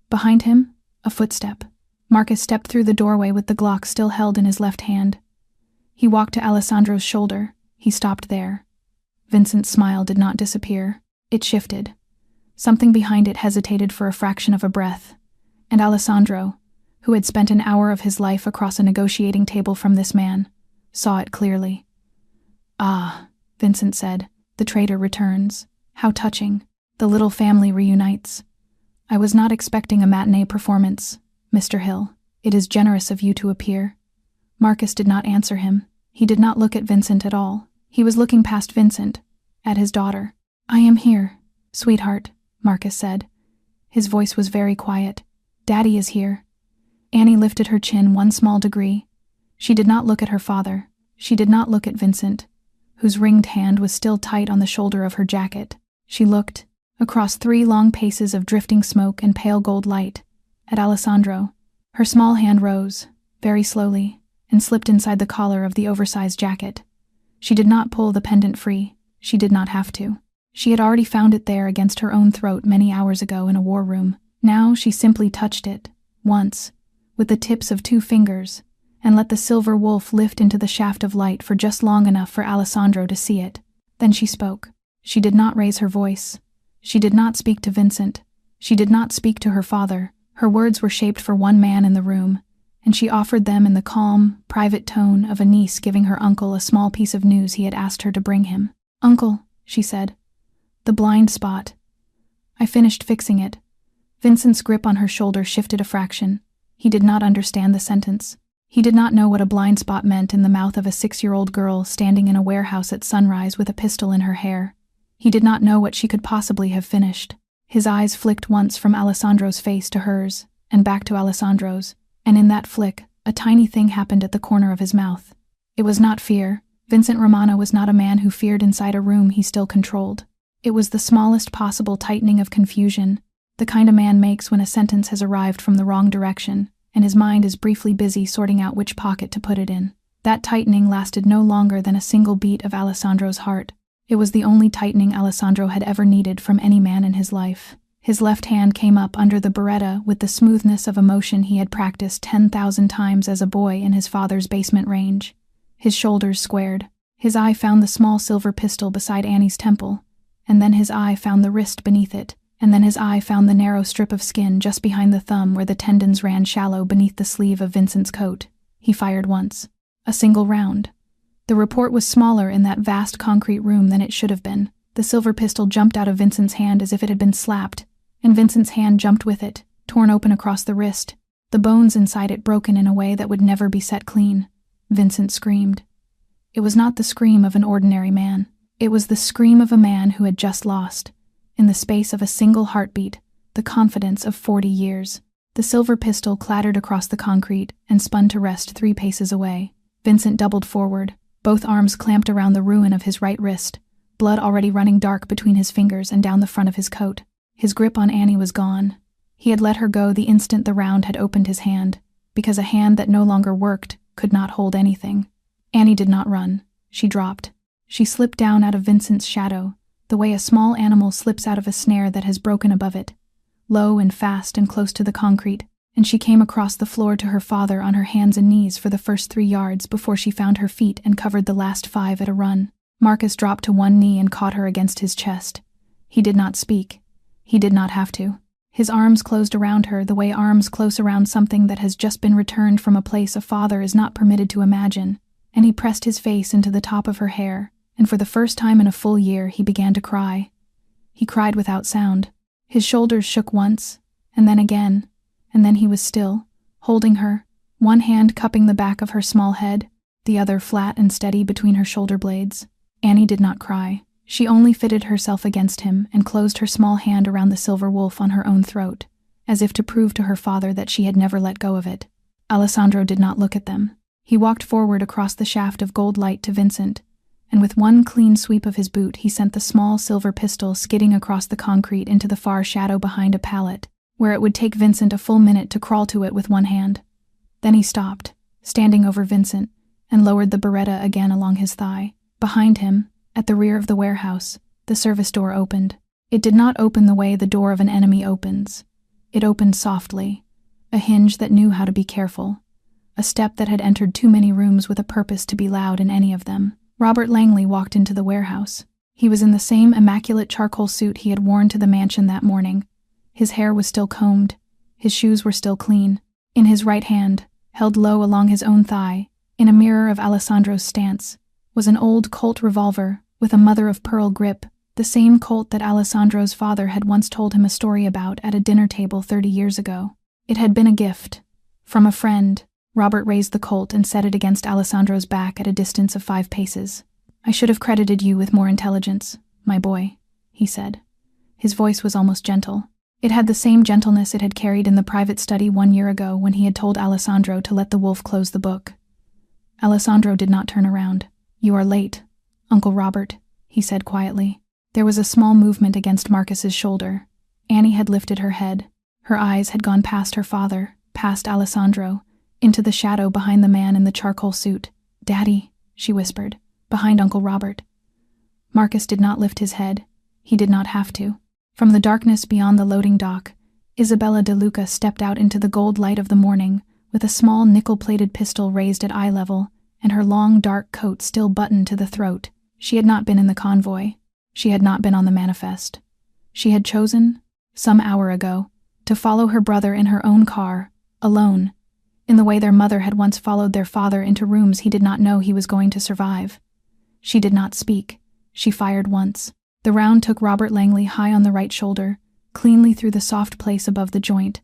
Behind him, a footstep. Marcus stepped through the doorway with the Glock still held in his left hand. He walked to Alessandro's shoulder. He stopped there. Vincent's smile did not disappear. It shifted. Something behind it hesitated for a fraction of a breath, and Alessandro, who had spent an hour of his life across a negotiating table from this man, saw it clearly. "Ah," Vincent said, "the traitor returns. How touching. The little family reunites. I was not expecting a matinee performance, Mr. Hill. It is generous of you to appear." Marcus did not answer him. He did not look at Vincent at all. He was looking past Vincent, at his daughter. "I am here, sweetheart," Marcus said. His voice was very quiet. "Daddy is here." Annie lifted her chin 1 small degree. She did not look at her father. She did not look at Vincent, whose ringed hand was still tight on the shoulder of her jacket. She looked, across 3 long paces of drifting smoke and pale gold light, at Alessandro. Her small hand rose, very slowly, and slipped inside the collar of the oversized jacket. She did not pull the pendant free. She did not have to. She had already found it there against her own throat many hours ago in a war room. Now she simply touched it, once, with the tips of 2 fingers, and let the silver wolf lift into the shaft of light for just long enough for Alessandro to see it. Then she spoke. She did not raise her voice. She did not speak to Vincent. She did not speak to her father. Her words were shaped for one man in the room, and she offered them in the calm, private tone of a niece giving her uncle a small piece of news he had asked her to bring him. "Uncle," she said. "The blind spot. I finished fixing it." Vincent's grip on her shoulder shifted a fraction. He did not understand the sentence. He did not know what a blind spot meant in the mouth of a 6-year-old girl standing in a warehouse at sunrise with a pistol in her hair. He did not know what she could possibly have finished. His eyes flicked once from Alessandro's face to hers, and back to Alessandro's, and in that flick, a tiny thing happened at the corner of his mouth. It was not fear. Vincent Romano was not a man who feared inside a room he still controlled. It was the smallest possible tightening of confusion, the kind a man makes when a sentence has arrived from the wrong direction, and his mind is briefly busy sorting out which pocket to put it in. That tightening lasted no longer than a single beat of Alessandro's heart. It was the only tightening Alessandro had ever needed from any man in his life. His left hand came up under the beretta with the smoothness of a motion he had practiced 10,000 times as a boy in his father's basement range. His shoulders squared. His eye found the small silver pistol beside Annie's temple, and then his eye found the wrist beneath it, and then his eye found the narrow strip of skin just behind the thumb where the tendons ran shallow beneath the sleeve of Vincent's coat. He fired once. A single round. The report was smaller in that vast concrete room than it should have been. The silver pistol jumped out of Vincent's hand as if it had been slapped, and Vincent's hand jumped with it, torn open across the wrist, the bones inside it broken in a way that would never be set clean. Vincent screamed. It was not the scream of an ordinary man. It was the scream of a man who had just lost, in the space of a single heartbeat, the confidence of 40 years. The silver pistol clattered across the concrete and spun to rest 3 paces away. Vincent doubled forward, both arms clamped around the ruin of his right wrist, blood already running dark between his fingers and down the front of his coat. His grip on Annie was gone. He had let her go the instant the round had opened his hand, because a hand that no longer worked could not hold anything. Annie did not run. She dropped. She slipped down out of Vincent's shadow, the way a small animal slips out of a snare that has broken above it, low and fast and close to the concrete, and she came across the floor to her father on her hands and knees for the first 3 yards before she found her feet and covered the last 5 at a run. Marcus dropped to one knee and caught her against his chest. He did not speak. He did not have to. His arms closed around her the way arms close around something that has just been returned from a place a father is not permitted to imagine, and he pressed his face into the top of her hair, and for the first time in a full year he began to cry. He cried without sound. His shoulders shook once, and then again, and then he was still, holding her, one hand cupping the back of her small head, the other flat and steady between her shoulder blades. Annie did not cry. She only fitted herself against him and closed her small hand around the silver wolf on her own throat, as if to prove to her father that she had never let go of it. Alessandro did not look at them. He walked forward across the shaft of gold light to Vincent, and with one clean sweep of his boot he sent the small silver pistol skidding across the concrete into the far shadow behind a pallet, where it would take Vincent a full minute to crawl to it with one hand. Then he stopped, standing over Vincent, and lowered the beretta again along his thigh. Behind him, at the rear of the warehouse, the service door opened. It did not open the way the door of an enemy opens. It opened softly, a hinge that knew how to be careful, a step that had entered too many rooms with a purpose to be loud in any of them. Robert Langley walked into the warehouse. He was in the same immaculate charcoal suit he had worn to the mansion that morning. His hair was still combed. His shoes were still clean. In his right hand, held low along his own thigh, in a mirror of Alessandro's stance, was an old Colt revolver with a mother-of-pearl grip, the same Colt that Alessandro's father had once told him a story about at a dinner table 30 years ago. It had been a gift. From a friend. Robert raised the Colt and set it against Alessandro's back at a distance of 5 paces. "I should have credited you with more intelligence, my boy," he said. His voice was almost gentle. It had the same gentleness it had carried in the private study 1 year ago when he had told Alessandro to let the wolf close the book. Alessandro did not turn around. "You are late, Uncle Robert," he said quietly. There was a small movement against Marcus's shoulder. Annie had lifted her head. Her eyes had gone past her father, past Alessandro, into the shadow behind the man in the charcoal suit. "Daddy," she whispered, "behind Uncle Robert." Marcus did not lift his head. He did not have to. From the darkness beyond the loading dock, Isabella De Luca stepped out into the gold light of the morning, with a small nickel-plated pistol raised at eye level, and her long dark coat still buttoned to the throat. She had not been in the convoy. She had not been on the manifest. She had chosen, some hour ago, to follow her brother in her own car, alone, in the way their mother had once followed their father into rooms he did not know he was going to survive. She did not speak. She fired once. The round took Robert Langley high on the right shoulder, cleanly through the soft place above the joint,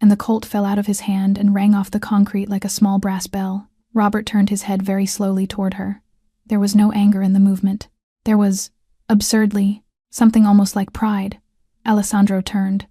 and the Colt fell out of his hand and rang off the concrete like a small brass bell. Robert turned his head very slowly toward her. There was no anger in the movement. There was, absurdly, something almost like pride. Alessandro turned.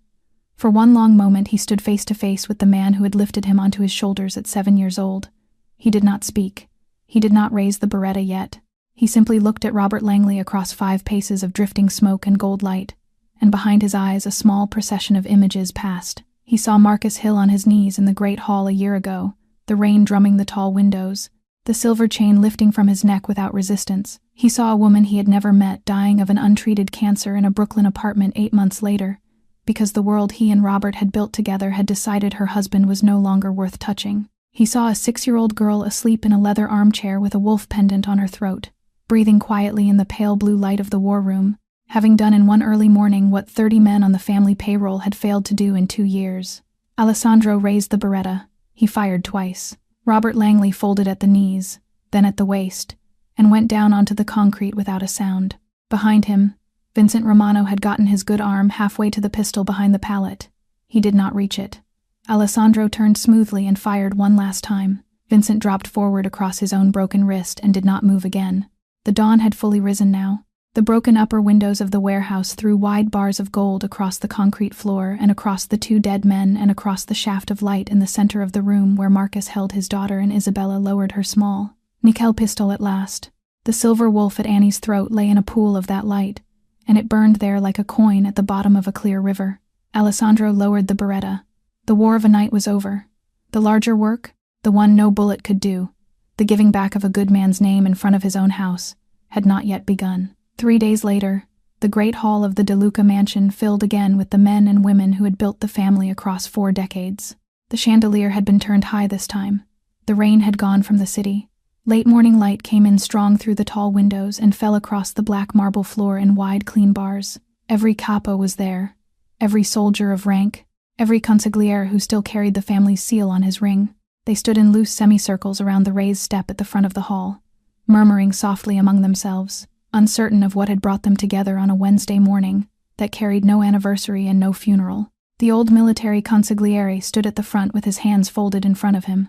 For one long moment he stood face to face with the man who had lifted him onto his shoulders at 7 years old. He did not speak. He did not raise the Beretta yet. He simply looked at Robert Langley across 5 paces of drifting smoke and gold light, and behind his eyes a small procession of images passed. He saw Marcus Hill on his knees in the great hall a year ago, the rain drumming the tall windows, the silver chain lifting from his neck without resistance. He saw a woman he had never met dying of an untreated cancer in a Brooklyn apartment 8 months later, because the world he and Robert had built together had decided her husband was no longer worth touching. He saw a 6-year-old girl asleep in a leather armchair with a wolf pendant on her throat, breathing quietly in the pale blue light of the war room, having done in one early morning what 30 men on the family payroll had failed to do in 2 years. Alessandro raised the Beretta. He fired twice. Robert Langley folded at the knees, then at the waist, and went down onto the concrete without a sound. Behind him, Vincent Romano had gotten his good arm halfway to the pistol behind the pallet. He did not reach it. Alessandro turned smoothly and fired one last time. Vincent dropped forward across his own broken wrist and did not move again. The dawn had fully risen now. The broken upper windows of the warehouse threw wide bars of gold across the concrete floor and across the 2 dead men and across the shaft of light in the center of the room where Marcus held his daughter and Isabella lowered her small nickel pistol at last. The silver wolf at Annie's throat lay in a pool of that light, and it burned there like a coin at the bottom of a clear river. Alessandro lowered the Beretta. The war of a night was over. The larger work, the one no bullet could do, the giving back of a good man's name in front of his own house, had not yet begun. 3 days later, the great hall of the De Luca mansion filled again with the men and women who had built the family across 4 decades. The chandelier had been turned high this time. The rain had gone from the city. Late morning light came in strong through the tall windows and fell across the black marble floor in wide, clean bars. Every capo was there, every soldier of rank, every consigliere who still carried the family's seal on his ring. They stood in loose semicircles around the raised step at the front of the hall, murmuring softly among themselves, uncertain of what had brought them together on a Wednesday morning that carried no anniversary and no funeral. The old military consigliere stood at the front with his hands folded in front of him.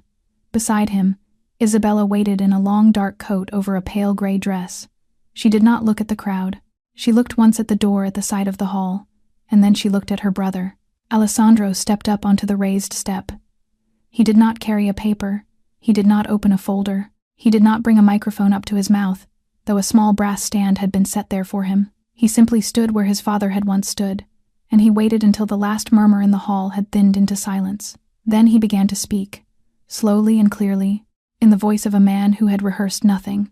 Beside him, Isabella waited in a long dark coat over a pale gray dress. She did not look at the crowd. She looked once at the door at the side of the hall, and then she looked at her brother. Alessandro stepped up onto the raised step. He did not carry a paper. He did not open a folder. He did not bring a microphone up to his mouth, though a small brass stand had been set there for him. He simply stood where his father had once stood, and he waited until the last murmur in the hall had thinned into silence. Then he began to speak, slowly and clearly, in the voice of a man who had rehearsed nothing.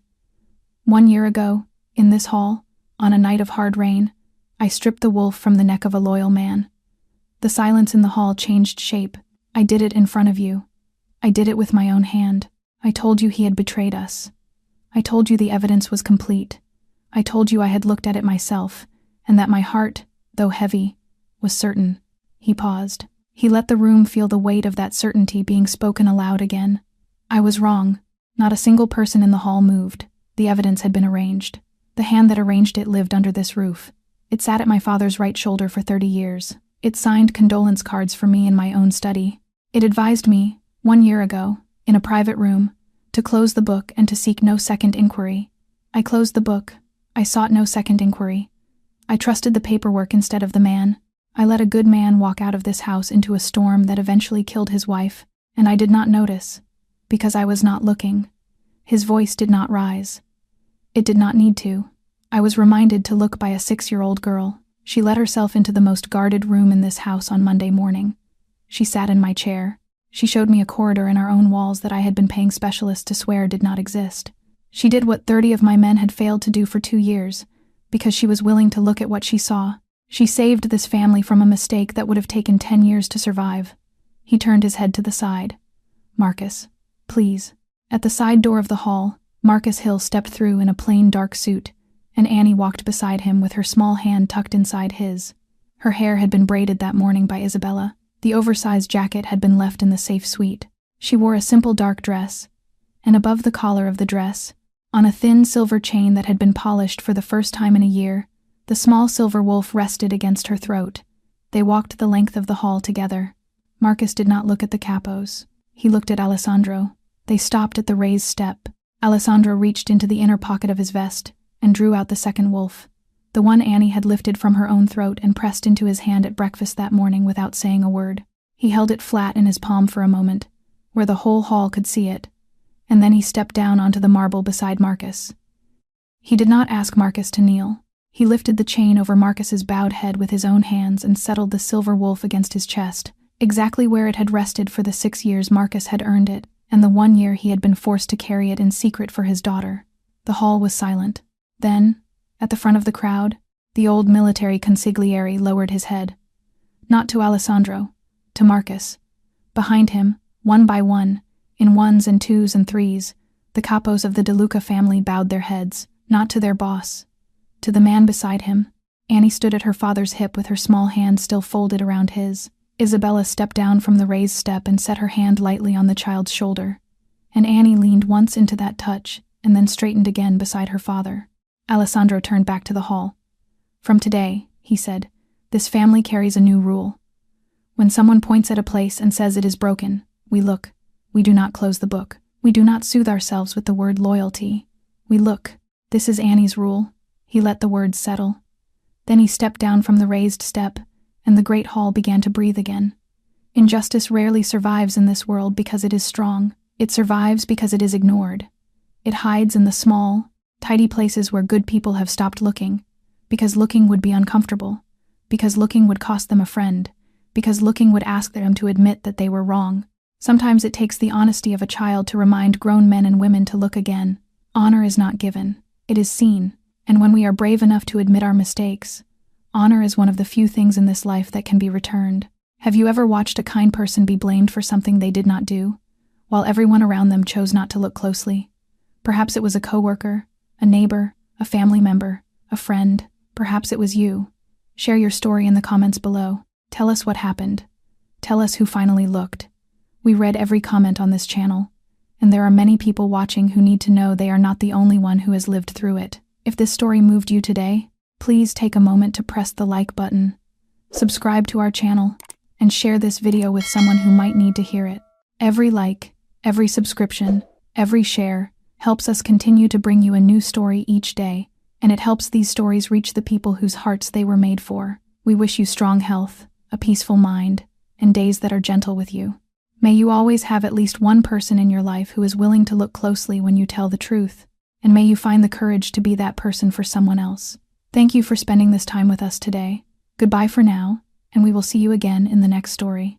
1 year ago, in this hall, on a night of hard rain, I stripped the wolf from the neck of a loyal man. The silence in the hall changed shape. I did it in front of you. I did it with my own hand. I told you he had betrayed us. I told you the evidence was complete. I told you I had looked at it myself, and that my heart, though heavy, was certain. He paused. He let the room feel the weight of that certainty being spoken aloud again. I was wrong. Not a single person in the hall moved. The evidence had been arranged. The hand that arranged it lived under this roof. It sat at my father's right shoulder for 30 years. It signed condolence cards for me in my own study. It advised me, 1 year ago, in a private room, to close the book and to seek no second inquiry. I closed the book. I sought no second inquiry. I trusted the paperwork instead of the man. I let a good man walk out of this house into a storm that eventually killed his wife, and I did not notice, because I was not looking. His voice did not rise. It did not need to. I was reminded to look by a 6-year-old girl. She let herself into the most guarded room in this house on Monday morning. She sat in my chair. She showed me a corridor in our own walls that I had been paying specialists to swear did not exist. She did what 30 of my men had failed to do for 2 years, because she was willing to look at what she saw. She saved this family from a mistake that would have taken 10 years to survive. He turned his head to the side. "Marcus, please." At the side door of the hall, Marcus Hill stepped through in a plain dark suit, and Annie walked beside him with her small hand tucked inside his. Her hair had been braided that morning by Isabella. The oversized jacket had been left in the safe suite. She wore a simple dark dress, and above the collar of the dress, on a thin silver chain that had been polished for the first time in a year, the small silver wolf rested against her throat. They walked the length of the hall together. Marcus did not look at the capos. He looked at Alessandro. They stopped at the raised step. Alessandro reached into the inner pocket of his vest and drew out the second wolf, the one Annie had lifted from her own throat and pressed into his hand at breakfast that morning without saying a word. He held it flat in his palm for a moment, where the whole hall could see it, and then he stepped down onto the marble beside Marcus. He did not ask Marcus to kneel. He lifted the chain over Marcus's bowed head with his own hands and settled the silver wolf against his chest, exactly where it had rested for the 6 years Marcus had earned it, and the 1 year he had been forced to carry it in secret for his daughter. The hall was silent. Then, at the front of the crowd, the old military consigliere lowered his head. Not to Alessandro, to Marcus. Behind him, one by one, in ones and twos and threes, the capos of the De Luca family bowed their heads, not to their boss. To the man beside him, Annie stood at her father's hip with her small hand still folded around his. Isabella stepped down from the raised step and set her hand lightly on the child's shoulder, and Annie leaned once into that touch and then straightened again beside her father. Alessandro turned back to the hall. "From today," he said, "this family carries a new rule. When someone points at a place and says it is broken, we look. We do not close the book. We do not soothe ourselves with the word loyalty. We look. This is Annie's rule." He let the words settle. Then he stepped down from the raised step, and the great hall began to breathe again. Injustice rarely survives in this world because it is strong. It survives because it is ignored. It hides in the small, tidy places where good people have stopped looking, because looking would be uncomfortable, because looking would cost them a friend, because looking would ask them to admit that they were wrong. Sometimes it takes the honesty of a child to remind grown men and women to look again. Honor is not given, it is seen, and when we are brave enough to admit our mistakes, honor is one of the few things in this life that can be returned. Have you ever watched a kind person be blamed for something they did not do, while everyone around them chose not to look closely? Perhaps it was a coworker, a neighbor, a family member, a friend. Perhaps it was you. Share your story in the comments below. Tell us what happened. Tell us who finally looked. We read every comment on this channel, and there are many people watching who need to know they are not the only one who has lived through it. If this story moved you today, please take a moment to press the like button, subscribe to our channel, and share this video with someone who might need to hear it. Every like, every subscription, every share helps us continue to bring you a new story each day, and it helps these stories reach the people whose hearts they were made for. We wish you strong health, a peaceful mind, and days that are gentle with you. May you always have at least one person in your life who is willing to look closely when you tell the truth, and may you find the courage to be that person for someone else. Thank you for spending this time with us today. Goodbye for now, and we will see you again in the next story.